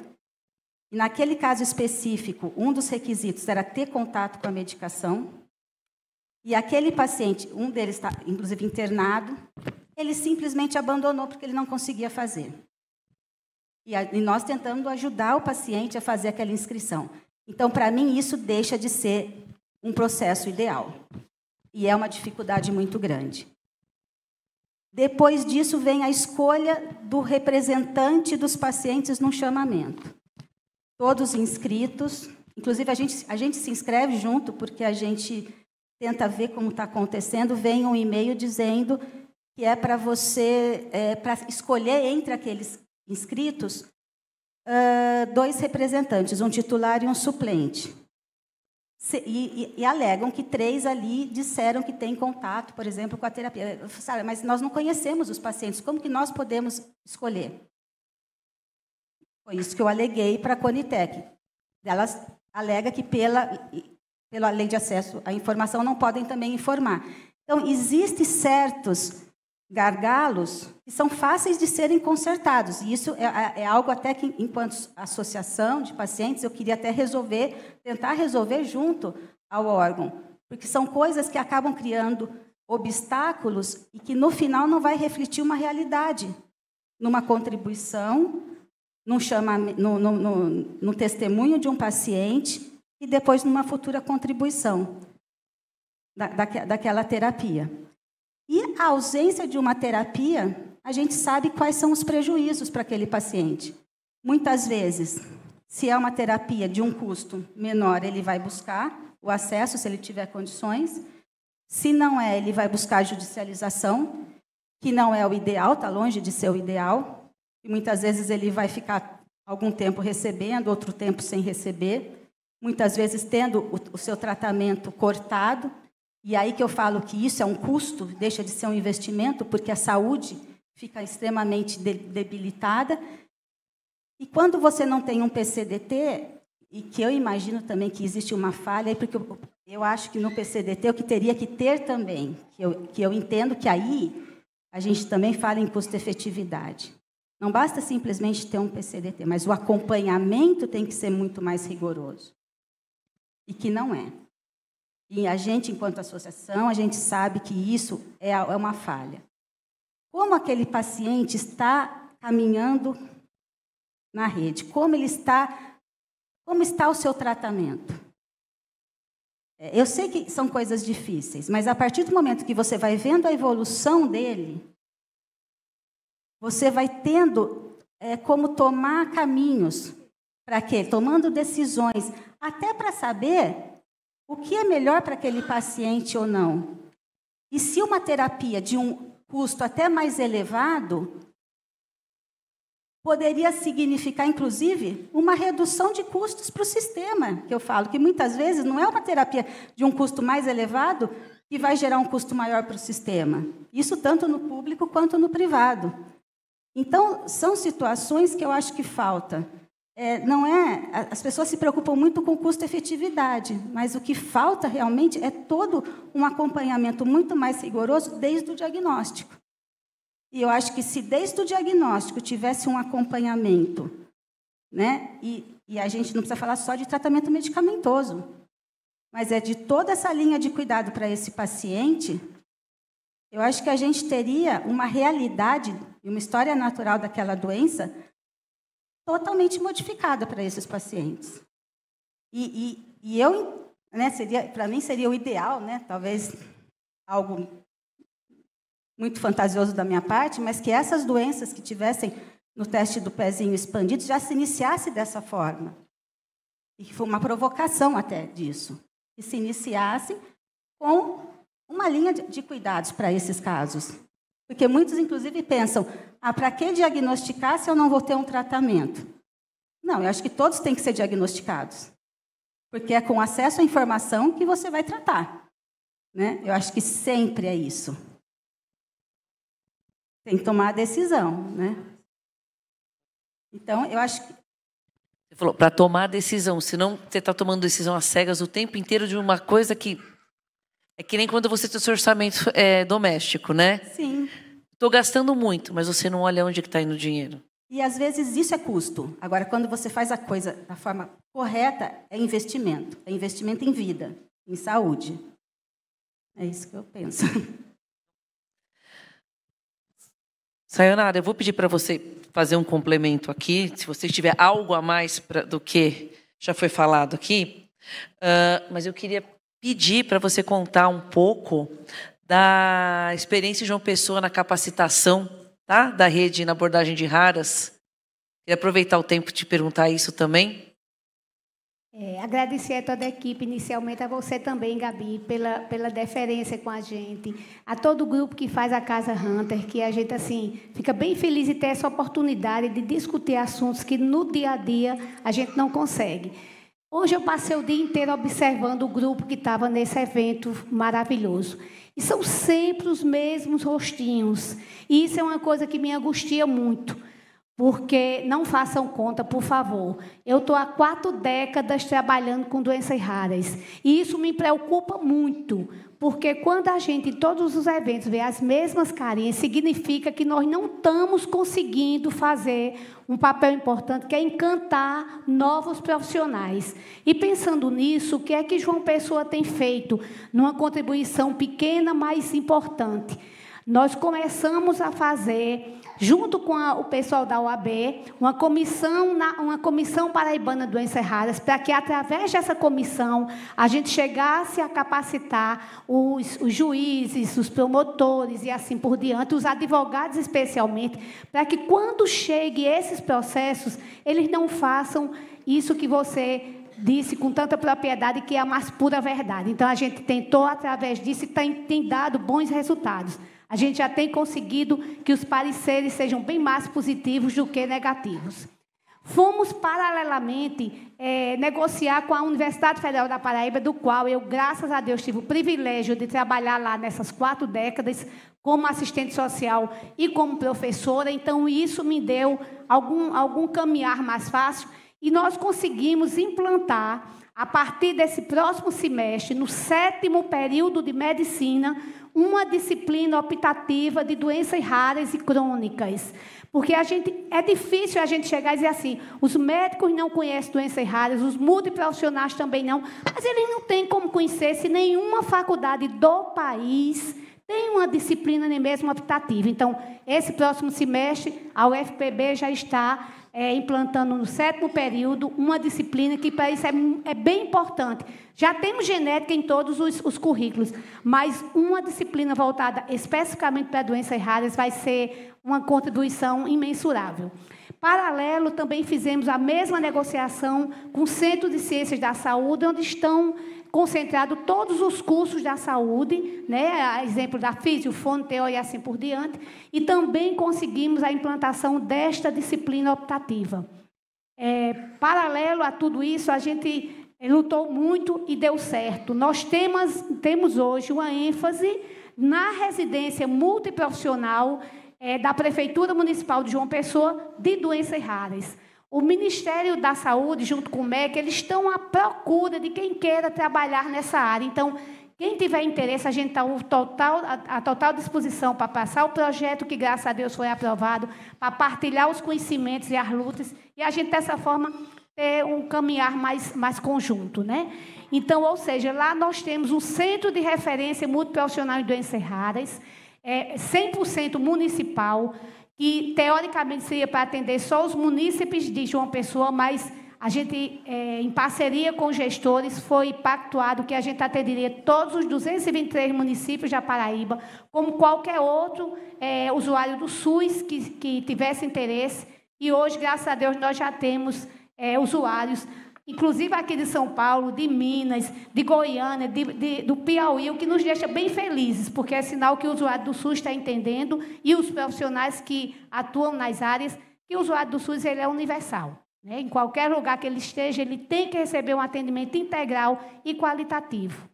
E naquele caso específico, um dos requisitos era ter contato com a medicação. E aquele paciente, um deles está, inclusive, internado, ele simplesmente abandonou porque ele não conseguia fazer. E nós tentando ajudar o paciente a fazer aquela inscrição. Então, para mim, isso deixa de ser um processo ideal. E é uma dificuldade muito grande. Depois disso, vem a escolha do representante dos pacientes no chamamento. Todos inscritos, inclusive a gente se inscreve junto, porque a gente tenta ver como está acontecendo, vem um e-mail dizendo que é para você, para escolher entre aqueles inscritos, 2 representantes, um titular e um suplente. E alegam que 3 ali disseram que têm contato, por exemplo, com a terapia. Sabe, mas nós não conhecemos os pacientes, como que nós podemos escolher? Foi isso que eu aleguei para a Conitec. Ela alega que pela pela lei de acesso à informação, não podem também informar. Então, existem certos gargalos que são fáceis de serem consertados. E isso é algo até que, enquanto associação de pacientes, eu queria até tentar resolver junto ao órgão, porque são coisas que acabam criando obstáculos e que, no final, não vai refletir uma realidade, numa contribuição, num testemunho de um paciente e depois numa futura contribuição daquela terapia. E a ausência de uma terapia, a gente sabe quais são os prejuízos para aquele paciente. Muitas vezes, se é uma terapia de um custo menor, ele vai buscar o acesso, se ele tiver condições. Se não é, ele vai buscar a judicialização, que não é o ideal, está longe de ser o ideal. E muitas vezes ele vai ficar algum tempo recebendo, outro tempo sem receber. Muitas vezes tendo o seu tratamento cortado. E aí que eu falo que isso é um custo, deixa de ser um investimento, porque a saúde fica extremamente debilitada. E quando você não tem um PCDT, e que eu imagino também que existe uma falha, porque eu acho que no PCDT o que teria que ter também, que eu entendo que aí a gente também fala em custo-efetividade. Não basta simplesmente ter um PCDT, mas o acompanhamento tem que ser muito mais rigoroso. E que não é. E a gente, enquanto associação, a gente sabe que isso é uma falha. Como aquele paciente está caminhando na rede? Como está o seu tratamento? Eu sei que são coisas difíceis, mas a partir do momento que você vai vendo a evolução dele, você vai tendo como tomar caminhos para quê? Tomando decisões, até para saber o que é melhor para aquele paciente ou não. E se uma terapia de um custo até mais elevado poderia significar, inclusive, uma redução de custos para o sistema, que eu falo, que muitas vezes não é uma terapia de um custo mais elevado que vai gerar um custo maior para o sistema. Isso tanto no público quanto no privado. Então, são situações que eu acho que falta. As pessoas se preocupam muito com custo-efetividade, mas o que falta realmente é todo um acompanhamento muito mais rigoroso desde o diagnóstico. E eu acho que se desde o diagnóstico tivesse um acompanhamento, né, e a gente não precisa falar só de tratamento medicamentoso, mas é de toda essa linha de cuidado para esse paciente, eu acho que a gente teria uma realidade e uma história natural daquela doença totalmente modificada para esses pacientes. E eu, né, para mim seria o ideal, né, talvez algo muito fantasioso da minha parte, mas que essas doenças que tivessem no teste do pezinho expandido já se iniciasse dessa forma. E que foi uma provocação até disso. Que se iniciasse com uma linha de cuidados para esses casos. Porque muitos, inclusive, pensam, para que diagnosticar se eu não vou ter um tratamento? Não, eu acho que todos têm que ser diagnosticados. Porque é com acesso à informação que você vai tratar. Né? Eu acho que sempre é isso. Tem que tomar a decisão. Né? Então, eu acho que... Você falou, para tomar a decisão, senão você está tomando decisão às cegas o tempo inteiro de uma coisa que... É que nem quando você tem o seu orçamento doméstico, né? Sim. Estou gastando muito, mas você não olha onde está indo o dinheiro. E, às vezes, isso é custo. Agora, quando você faz a coisa da forma correta, é investimento. É investimento em vida, em saúde. É isso que eu penso. Sayonara, eu vou pedir para você fazer um complemento aqui, se você tiver algo a mais do que já foi falado aqui. Mas eu queria pedir para você contar um pouco da experiência de João Pessoa na capacitação, tá? Da rede na abordagem de raras. Queria aproveitar o tempo de perguntar isso também. Agradecer a toda a equipe, inicialmente a você também, Gabi, pela deferência com a gente, a todo o grupo que faz a Casa Hunter, que a gente assim fica bem feliz de ter essa oportunidade de discutir assuntos que no dia a dia a gente não consegue. Hoje eu passei o dia inteiro observando o grupo que estava nesse evento maravilhoso. E são sempre os mesmos rostinhos. E isso é uma coisa que me angustia muito. porque não façam conta, por favor. Eu estou há 4 décadas trabalhando com doenças raras, e isso me preocupa muito, porque quando a gente, em todos os eventos, vê as mesmas carinhas, significa que nós não estamos conseguindo fazer um papel importante, que é encantar novos profissionais. E pensando nisso, o que é que João Pessoa tem feito numa contribuição pequena, mas importante? Nós começamos a fazer, junto com o pessoal da OAB, uma comissão paraibana de doenças raras, para que, através dessa comissão, a gente chegasse a capacitar os juízes, os promotores e assim por diante, os advogados especialmente, para que, quando chegue esses processos, eles não façam isso que você disse com tanta propriedade, que é a mais pura verdade. Então, a gente tentou, através disso, e tem dado bons resultados. A gente já tem conseguido que os pareceres sejam bem mais positivos do que negativos. Fomos, paralelamente, negociar com a Universidade Federal da Paraíba, do qual eu, graças a Deus, tive o privilégio de trabalhar lá nessas 4 décadas, como assistente social e como professora. Então, isso me deu algum caminhar mais fácil, e nós conseguimos implantar, a partir desse próximo semestre, no 7º período de medicina, uma disciplina optativa de doenças raras e crônicas. Porque é difícil a gente chegar e dizer assim, os médicos não conhecem doenças raras, os multiprofissionais também não, mas eles não têm como conhecer se nenhuma faculdade do país tem uma disciplina nem mesmo optativa. Então, esse próximo semestre, a UFPB já está implantando no 7º período uma disciplina que, para isso, é bem importante. Já temos genética em todos os currículos, mas uma disciplina voltada especificamente para doenças raras vai ser uma contribuição imensurável. Paralelo, também fizemos a mesma negociação com o Centro de Ciências da Saúde, onde estão concentrados todos os cursos da saúde, né? A exemplo da físio, fono, teoria e assim por diante, e também conseguimos a implantação desta disciplina optativa. Paralelo a tudo isso, a gente lutou muito e deu certo. Nós temos hoje uma ênfase na residência multiprofissional da Prefeitura Municipal de João Pessoa de doenças raras. O Ministério da Saúde, junto com o MEC, eles estão à procura de quem queira trabalhar nessa área. Então, quem tiver interesse, a gente está à total disposição para passar o projeto que, graças a Deus, foi aprovado, para partilhar os conhecimentos e as lutas, e a gente, dessa forma, ter um caminhar mais conjunto, né? Então, ou seja, lá nós temos um centro de referência multiprofissional em doenças raras, 100% municipal, que, teoricamente, seria para atender só os munícipes de João Pessoa, mas a gente, em parceria com os gestores, foi pactuado que a gente atenderia todos os 223 municípios da Paraíba, como qualquer outro usuário do SUS que tivesse interesse. E hoje, graças a Deus, nós já temos usuários, inclusive aqui de São Paulo, de Minas, de Goiânia, do Piauí, o que nos deixa bem felizes, porque é sinal que o usuário do SUS está entendendo, e os profissionais que atuam nas áreas, que o usuário do SUS ele é universal, né? Em qualquer lugar que ele esteja, ele tem que receber um atendimento integral e qualitativo.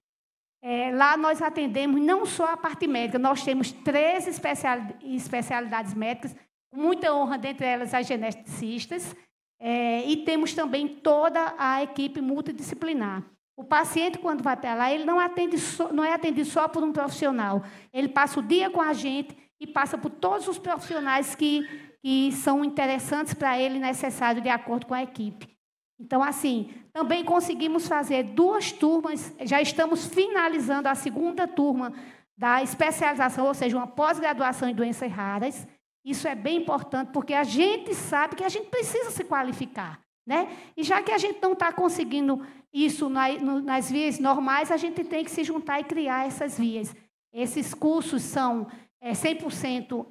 Lá nós atendemos não só a parte médica, nós temos 13 especialidades médicas, com muita honra, dentre elas as geneticistas, e temos também toda a equipe multidisciplinar. O paciente, quando vai para lá, ele não é atendido só por um profissional. Ele passa o dia com a gente e passa por todos os profissionais que são interessantes para ele, necessários, de acordo com a equipe. Então, assim, também conseguimos fazer 2 turmas, já estamos finalizando a 2ª turma da especialização, ou seja, uma pós-graduação em doenças raras. Isso é bem importante, porque a gente sabe que a gente precisa se qualificar, né? E já que a gente não está conseguindo isso nas vias normais, a gente tem que se juntar e criar essas vias. Esses cursos são 100%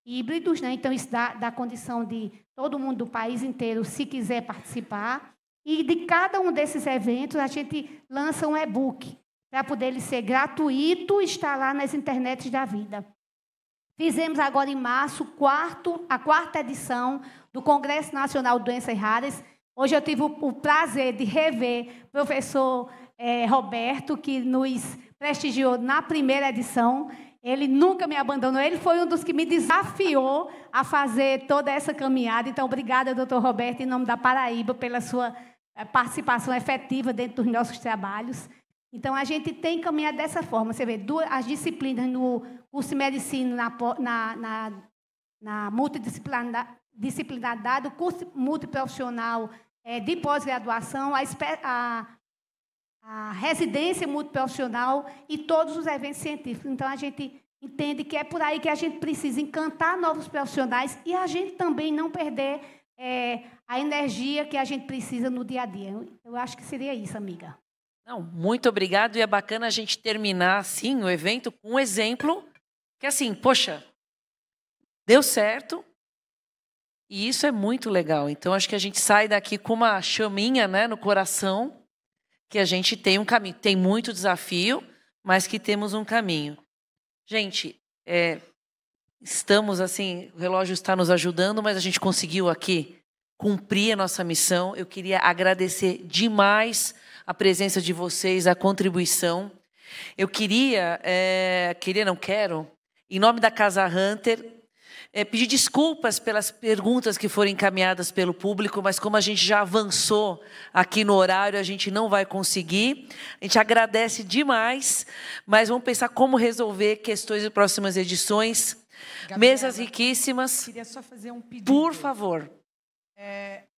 híbridos, né? Então, isso dá condição de todo mundo do país inteiro, se quiser participar. E de cada um desses eventos, a gente lança um e-book, para poder ele ser gratuito e estar lá nas internets da vida. Fizemos agora, em março, a 4ª edição do Congresso Nacional de Doenças Raras. Hoje eu tive o prazer de rever o professor Roberto, que nos prestigiou na primeira edição. Ele nunca me abandonou. Ele foi um dos que me desafiou a fazer toda essa caminhada. Então, obrigada, doutor Roberto, em nome da Paraíba, pela sua participação efetiva dentro dos nossos trabalhos. Então, a gente tem que caminhar dessa forma. Você vê, as disciplinas no curso de medicina, na multidisciplinaridade, o curso multiprofissional de pós-graduação, a residência multiprofissional e todos os eventos científicos. Então, a gente entende que é por aí que a gente precisa encantar novos profissionais e a gente também não perder a energia que a gente precisa no dia a dia. Eu acho que seria isso, amiga. Não, muito obrigado. E é bacana a gente terminar, assim, o evento com um exemplo que, assim, poxa, deu certo e isso é muito legal. Então, acho que a gente sai daqui com uma chaminha, né, no coração, que a gente tem um caminho. Tem muito desafio, mas que temos um caminho. Gente, estamos assim, o relógio está nos ajudando, mas a gente conseguiu aqui cumprir a nossa missão. Eu queria agradecer demais a presença de vocês, a contribuição. Eu quero, em nome da Casa Hunter, pedir desculpas pelas perguntas que foram encaminhadas pelo público, mas como a gente já avançou aqui no horário, a gente não vai conseguir. A gente agradece demais, mas vamos pensar como resolver questões de próximas edições. Gabriela, mesas riquíssimas. Queria só fazer um pedido. Por favor.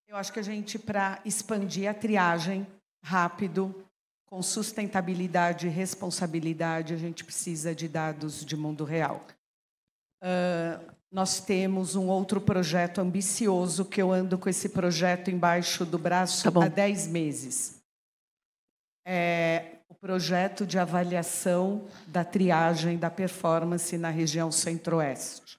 Eu acho que a gente, para expandir a triagem rápido, com sustentabilidade e responsabilidade, a gente precisa de dados de mundo real. Nós temos um outro projeto ambicioso, que eu ando com esse projeto embaixo do braço há 10 meses. O projeto de avaliação da triagem da performance na região Centro-Oeste.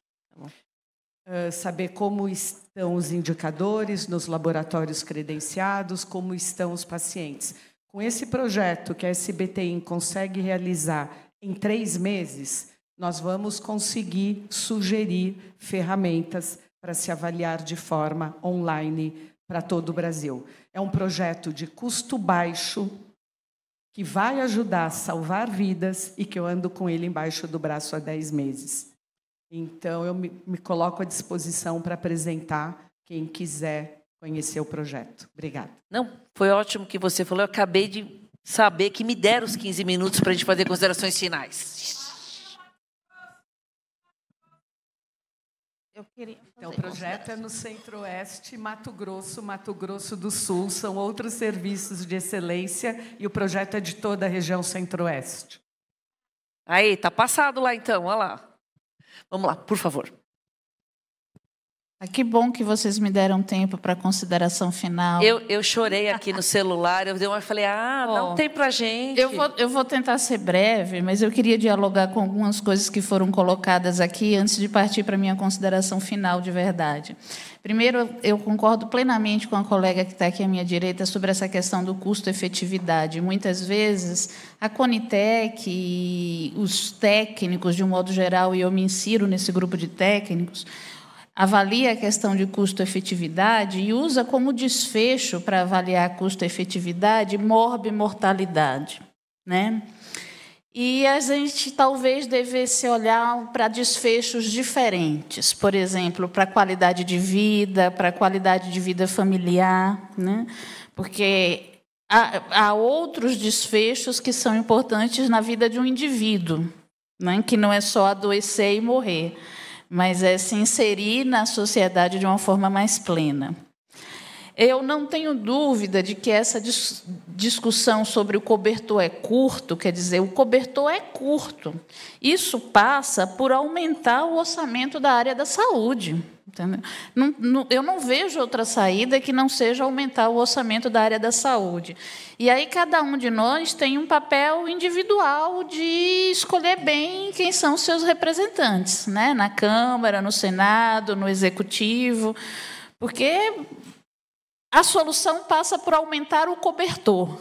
Saber como estão os indicadores nos laboratórios credenciados, como estão os pacientes. Com esse projeto que a SBTIM consegue realizar em 3 meses, nós vamos conseguir sugerir ferramentas para se avaliar de forma online para todo o Brasil. É um projeto de custo baixo, que vai ajudar a salvar vidas e que eu ando com ele embaixo do braço há 10 meses. Então, eu me coloco à disposição para apresentar quem quiser conhecer o projeto. Obrigada. Não, foi ótimo que você falou. Eu acabei de saber que me deram os 15 minutos para a gente fazer considerações finais. Então, o projeto é no Centro-Oeste, Mato Grosso do Sul, são outros serviços de excelência e o projeto é de toda a região Centro-Oeste. Aí, tá passado lá então, olha lá. Vamos lá, por favor. Que bom que vocês me deram tempo para a consideração final. Eu chorei aqui no celular, eu falei, dá um tempo para a gente. Eu vou tentar ser breve, mas eu queria dialogar com algumas coisas que foram colocadas aqui antes de partir para a minha consideração final de verdade. Primeiro, eu concordo plenamente com a colega que está aqui à minha direita sobre essa questão do custo-efetividade. Muitas vezes, a Conitec e os técnicos, de um modo geral, e eu me insiro nesse grupo de técnicos, avalia a questão de custo-efetividade e usa como desfecho para avaliar custo-efetividade morbimortalidade, né? E a gente talvez devesse olhar para desfechos diferentes, por exemplo, para a qualidade de vida, para a qualidade de vida familiar, né? Porque há outros desfechos que são importantes na vida de um indivíduo, né? Que não é só adoecer e morrer, mas é se inserir na sociedade de uma forma mais plena. Eu não tenho dúvida de que essa discussão sobre o cobertor é curto, quer dizer, o cobertor é curto. Isso passa por aumentar o orçamento da área da saúde. Entendeu? Eu não vejo outra saída que não seja aumentar o orçamento da área da saúde. E aí cada um de nós tem um papel individual de escolher bem quem são os seus representantes, né? Na Câmara, no Senado, no Executivo, porque a solução passa por aumentar o cobertor.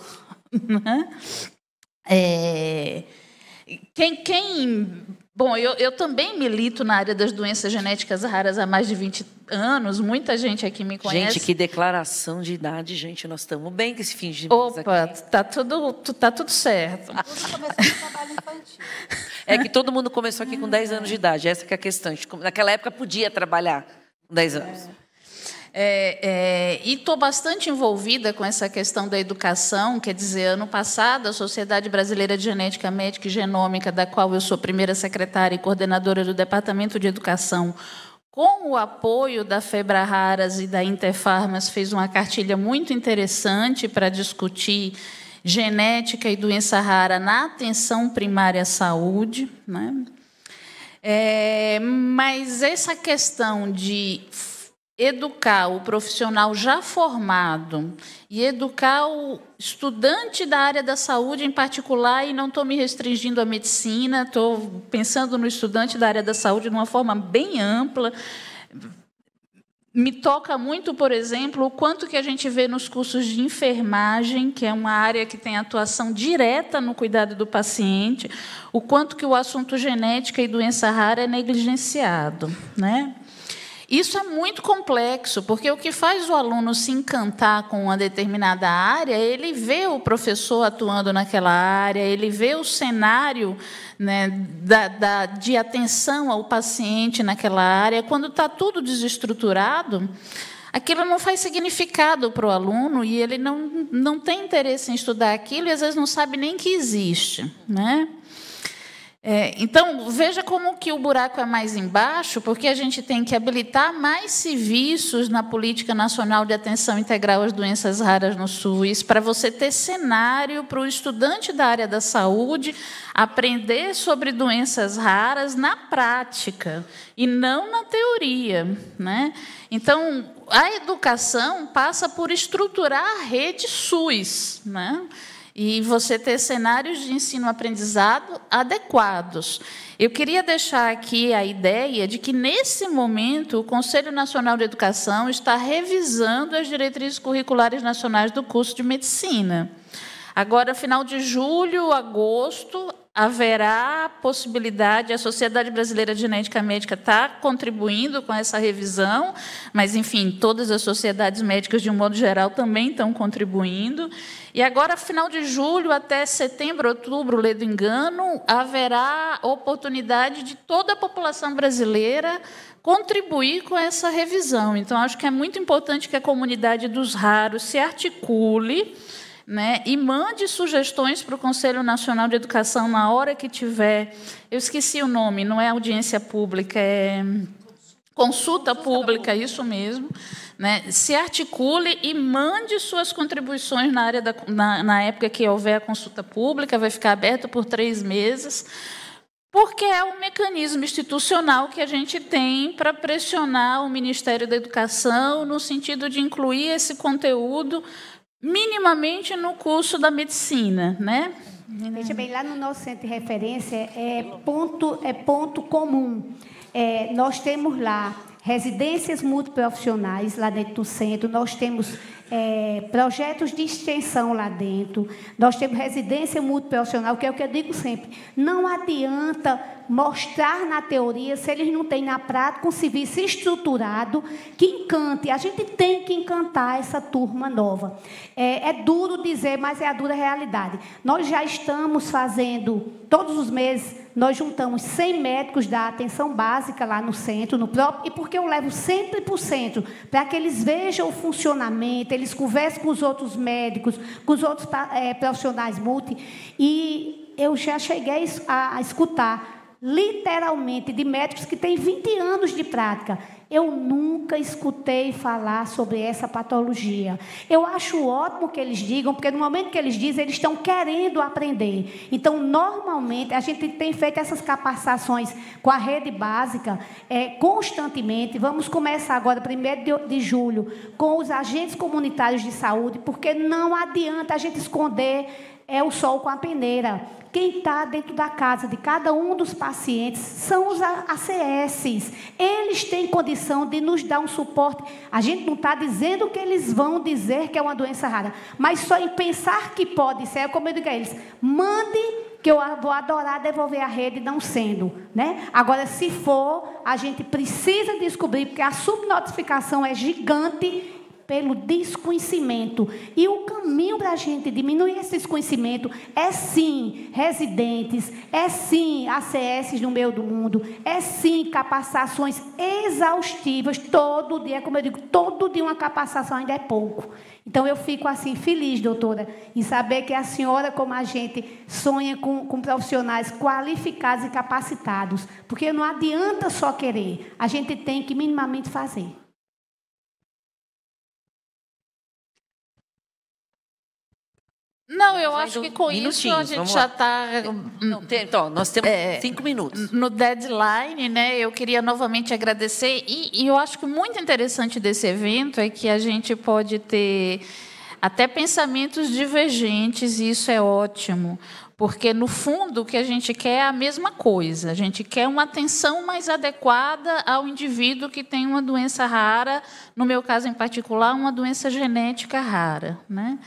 Né? Quem Bom, eu também milito na área das doenças genéticas raras há mais de 20 anos. Muita gente aqui me conhece. Gente, que declaração de idade, gente. Nós estamos bem com esse fim de mês. Opa, aqui. tá tudo certo. É que todo mundo começou aqui com 10 anos de idade. Essa que é a questão. Naquela época podia trabalhar com 10 anos. E estou bastante envolvida com essa questão da educação. Quer dizer, ano passado, a Sociedade Brasileira de Genética Médica e Genômica, da qual eu sou primeira secretária e coordenadora do Departamento de Educação, com o apoio da Febraharas e da Interfarmas, fez uma cartilha muito interessante para discutir genética e doença rara na atenção primária à saúde, né? Mas essa questão de educar o profissional já formado e educar o estudante da área da saúde em particular, e não estou me restringindo à medicina, estou pensando no estudante da área da saúde de uma forma bem ampla. Me toca muito, por exemplo, o quanto que a gente vê nos cursos de enfermagem, que é uma área que tem atuação direta no cuidado do paciente, o quanto que o assunto genética e doença rara é negligenciado, né? Isso é muito complexo, porque o que faz o aluno se encantar com uma determinada área, ele vê o professor atuando naquela área, ele vê o cenário, né, de atenção ao paciente naquela área. Quando está tudo desestruturado, aquilo não faz significado para o aluno e ele não tem interesse em estudar aquilo e, às vezes, não sabe nem que existe, né? Então, veja como que o buraco é mais embaixo, porque a gente tem que habilitar mais serviços na Política Nacional de Atenção Integral às Doenças Raras no SUS, para você ter cenário para o estudante da área da saúde aprender sobre doenças raras na prática, e não na teoria, né? Então, a educação passa por estruturar a rede SUS, né? E você ter cenários de ensino-aprendizado adequados. Eu queria deixar aqui a ideia de que, nesse momento, o Conselho Nacional de Educação está revisando as diretrizes curriculares nacionais do curso de medicina. Agora, final de julho, agosto, haverá possibilidade, a Sociedade Brasileira de Genética Médica está contribuindo com essa revisão, mas, enfim, todas as sociedades médicas, de um modo geral, também estão contribuindo. E agora, final de julho até setembro, outubro, ledo engano, haverá oportunidade de toda a população brasileira contribuir com essa revisão. Então, acho que é muito importante que a comunidade dos raros se articule, né, e mande sugestões para o Conselho Nacional de Educação na hora que tiver. Eu esqueci o nome, não é audiência pública, é consulta pública, isso mesmo. Né? Se articule e mande suas contribuições na área na época que houver a consulta pública, vai ficar aberta por 3 meses, porque é um mecanismo institucional que a gente tem para pressionar o Ministério da Educação no sentido de incluir esse conteúdo minimamente no curso da medicina, né? Veja bem, lá no nosso centro de referência é ponto comum. Nós temos lá residências multiprofissionais lá dentro do centro, nós temos projetos de extensão lá dentro, nós temos residência multiprofissional, que é o que eu digo sempre, não adianta mostrar na teoria se eles não têm na prática um serviço estruturado que encante. A gente tem que encantar essa turma nova. É duro dizer, mas é a dura realidade. Nós já estamos fazendo, todos os meses, nós juntamos 100 médicos da atenção básica lá no centro, no próprio, e porque eu levo sempre para o centro, para que eles vejam o funcionamento, eles conversem com os outros médicos, com os outros profissionais multi, e eu já cheguei a escutar, literalmente, de médicos que têm 20 anos de prática. Eu nunca escutei falar sobre essa patologia. Eu acho ótimo que eles digam, porque no momento que eles dizem, eles estão querendo aprender. Então, normalmente, a gente tem feito essas capacitações com a rede básica constantemente. Vamos começar agora, 1º de julho, com os agentes comunitários de saúde, porque não adianta a gente esconder o sol com a peneira. Quem está dentro da casa de cada um dos pacientes são os ACS. Eles têm condição de nos dar um suporte. A gente não está dizendo que eles vão dizer que é uma doença rara, mas só em pensar que pode ser, como eu digo a eles, mande que eu vou adorar devolver a rede não sendo, né? Agora, se for, a gente precisa descobrir, porque a subnotificação é gigante pelo desconhecimento. E o caminho para a gente diminuir esse desconhecimento é sim residentes, é sim ACS no meio do mundo, é sim capacitações exaustivas, todo dia, como eu digo, todo dia uma capacitação ainda é pouco. Então, eu fico assim feliz, doutora, em saber que a senhora, como a gente, sonha com profissionais qualificados e capacitados, porque não adianta só querer, a gente tem que minimamente fazer. Não, eu acho que com isso a gente já está... Então, nós temos 5 minutos. No deadline, né? Eu queria novamente agradecer. E eu acho que muito interessante desse evento é que a gente pode ter até pensamentos divergentes, e isso é ótimo. Porque, no fundo, o que a gente quer é a mesma coisa. A gente quer uma atenção mais adequada ao indivíduo que tem uma doença rara, no meu caso em particular, uma doença genética rara, né?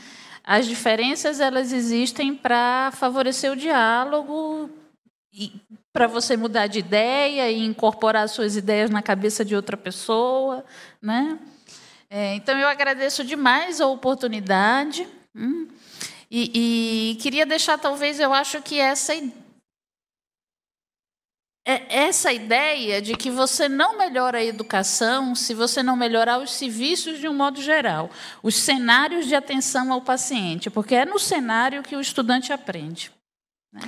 As diferenças, elas existem para favorecer o diálogo, para você mudar de ideia e incorporar suas ideias na cabeça de outra pessoa, né? Então, eu agradeço demais a oportunidade. E queria deixar, talvez, eu acho que essa ideia de que você não melhora a educação se você não melhorar os serviços de um modo geral, os cenários de atenção ao paciente, porque é no cenário que o estudante aprende, né?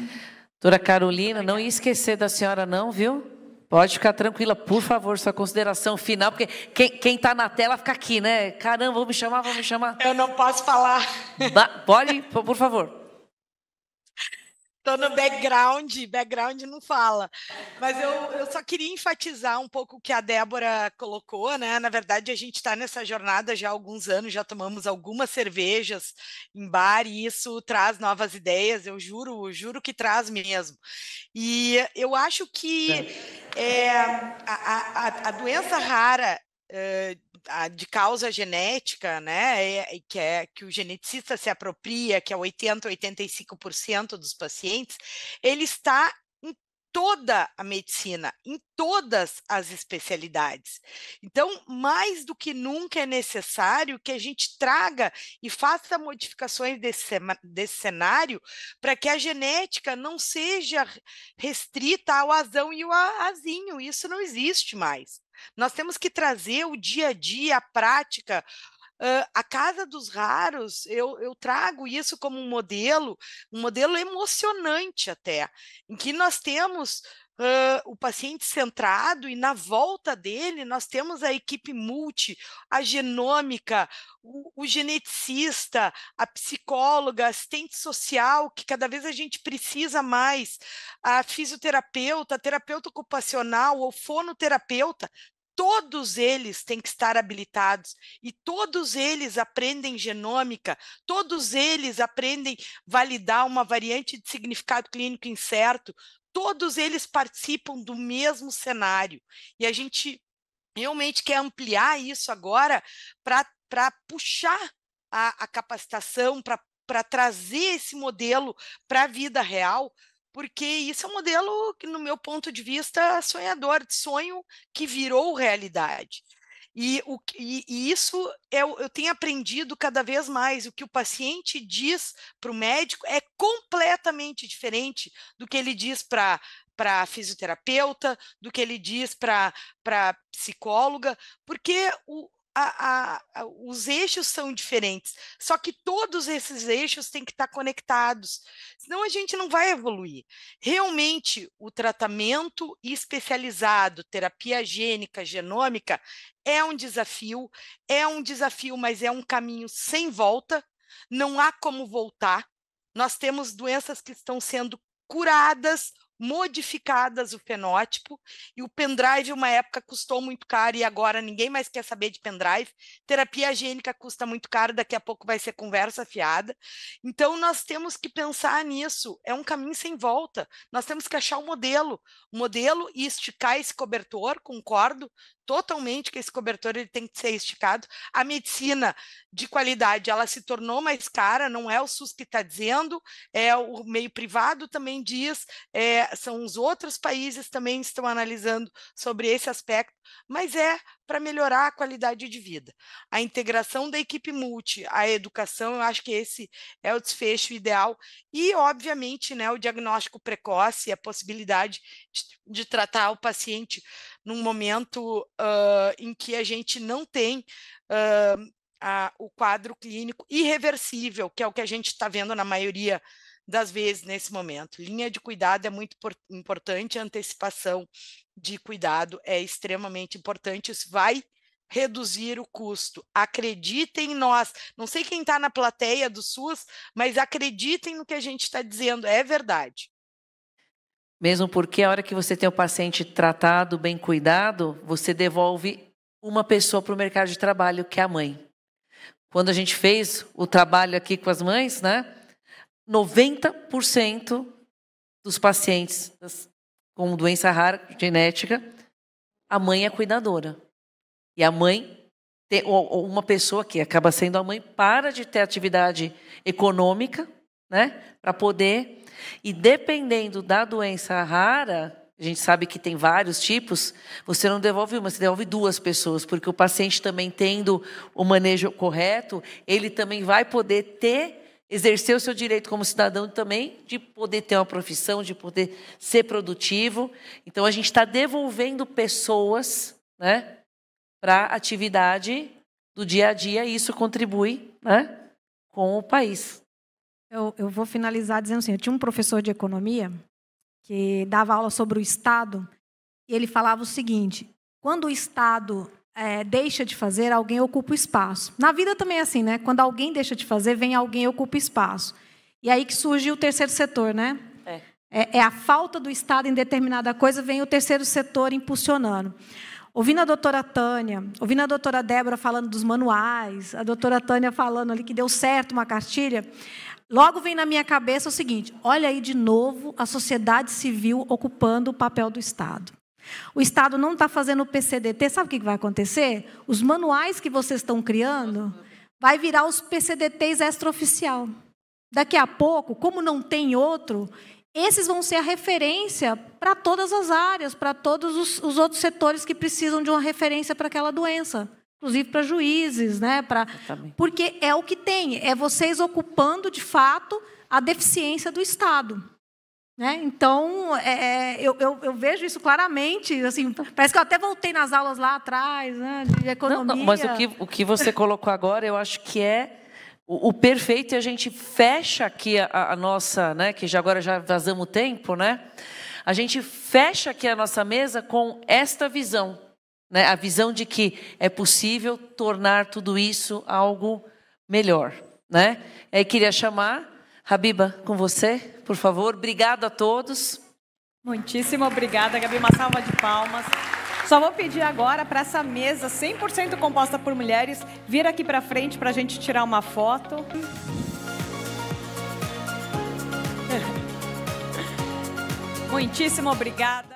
Doutora Carolina, não ia esquecer da senhora não, viu? Pode ficar tranquila, por favor, sua consideração final, porque quem está na tela fica aqui, né? Caramba, vão me chamar. Eu não posso falar. Pode, por favor. Estou no background não fala. Mas eu só queria enfatizar um pouco o que a Débora colocou, né? Na verdade, a gente está nessa jornada já há alguns anos, já tomamos algumas cervejas em bar e isso traz novas ideias, eu juro que traz mesmo. E eu acho que a doença rara de causa genética, né, que o geneticista se apropria, que é 80%, 85% dos pacientes, ele está em toda a medicina, em todas as especialidades. Então, mais do que nunca é necessário que a gente traga e faça modificações desse cenário para que a genética não seja restrita ao azão e ao azinho. Isso não existe mais. Nós temos que trazer o dia a dia, a prática. A Casa dos Raros, eu trago isso como um modelo emocionante até, em que nós temos o paciente centrado e na volta dele nós temos a equipe multi, a genômica, o geneticista, a psicóloga, a assistente social, que cada vez a gente precisa mais, a fisioterapeuta, a terapeuta ocupacional, o fonoterapeuta. Todos eles têm que estar habilitados e todos eles aprendem genômica, todos eles aprendem validar uma variante de significado clínico incerto, todos eles participam do mesmo cenário. E a gente realmente quer ampliar isso agora para puxar a capacitação, para trazer esse modelo para a vida real, porque isso é um modelo que, no meu ponto de vista, sonhador, de sonho que virou realidade. E isso eu tenho aprendido cada vez mais. O que o paciente diz para o médico é completamente diferente do que ele diz para a fisioterapeuta, do que ele diz para a psicóloga, porque os eixos são diferentes, só que todos esses eixos têm que estar conectados, senão a gente não vai evoluir. Realmente, o tratamento especializado, terapia gênica, genômica, é um desafio, mas é um caminho sem volta, não há como voltar. Nós temos doenças que estão sendo curadas, modificadas o fenótipo, e o pendrive uma época custou muito caro e agora ninguém mais quer saber de pendrive. Terapia gênica custa muito caro, daqui a pouco vai ser conversa fiada. Então nós temos que pensar nisso, é um caminho sem volta. Nós temos que achar o modelo e esticar esse cobertor, concordo totalmente que esse cobertor ele tem que ser esticado. A medicina de qualidade, ela se tornou mais cara, não é o SUS que está dizendo, é o meio privado também diz, são os outros países também estão analisando sobre esse aspecto, mas é para melhorar a qualidade de vida. A integração da equipe multi, a educação, eu acho que esse é o desfecho ideal e, obviamente, né, o diagnóstico precoce, a possibilidade de tratar o paciente num momento em que a gente não tem o quadro clínico irreversível, que é o que a gente está vendo na maioria das vezes nesse momento. Linha de cuidado é muito importante, a antecipação de cuidado é extremamente importante, isso vai reduzir o custo. Acreditem em nós. Não sei quem está na plateia do SUS, mas acreditem no que a gente está dizendo, é verdade. Mesmo porque a hora que você tem o paciente tratado, bem cuidado, você devolve uma pessoa para o mercado de trabalho, que é a mãe. Quando a gente fez o trabalho aqui com as mães, né, 90% dos pacientes com doença rara genética, a mãe é cuidadora. E a mãe, ou uma pessoa que acaba sendo a mãe, para de ter atividade econômica, né, para poder... E dependendo da doença rara, a gente sabe que tem vários tipos, você não devolve uma, você devolve 2 pessoas, porque o paciente também tendo o manejo correto, ele também vai poder exercer o seu direito como cidadão também, de poder ter uma profissão, de poder ser produtivo. Então, a gente está devolvendo pessoas, né, para a atividade do dia a dia, e isso contribui, né, com o país. Eu vou finalizar dizendo assim, eu tinha um professor de economia que dava aula sobre o Estado, e ele falava o seguinte, quando o Estado deixa de fazer, alguém ocupa o espaço. Na vida também é assim, né? Quando alguém deixa de fazer, vem alguém e ocupa o espaço. E aí que surge o terceiro setor, né? É a falta do Estado em determinada coisa, vem o terceiro setor impulsionando. Ouvindo a doutora Tânia, ouvindo a doutora Débora falando dos manuais, a doutora Tânia falando ali que deu certo uma cartilha, logo vem na minha cabeça o seguinte, olha aí de novo a sociedade civil ocupando o papel do Estado. O Estado não está fazendo o PCDT, sabe o que vai acontecer? Os manuais que vocês estão criando vai virar os PCDTs extraoficial. Daqui a pouco, como não tem outro, esses vão ser a referência para todas as áreas, para todos os outros setores que precisam de uma referência para aquela doença. Inclusive para juízes, né? Porque é o que tem, é vocês ocupando, de fato, a deficiência do Estado. Né? Então, eu vejo isso claramente, assim, parece que eu até voltei nas aulas lá atrás, né, de economia. Não, mas o que você colocou agora, eu acho que é o perfeito, e a gente fecha aqui a nossa, né, que agora já vazamos o tempo, né? A gente fecha aqui a nossa mesa com esta visão, né? A visão de que é possível tornar tudo isso algo melhor, né? Eu queria chamar Habiba, com você, por favor. Obrigada a todos. Muitíssimo obrigada, Gabi. Uma salva de palmas. Só vou pedir agora para essa mesa 100% composta por mulheres vir aqui para frente para a gente tirar uma foto. Muitíssimo obrigada.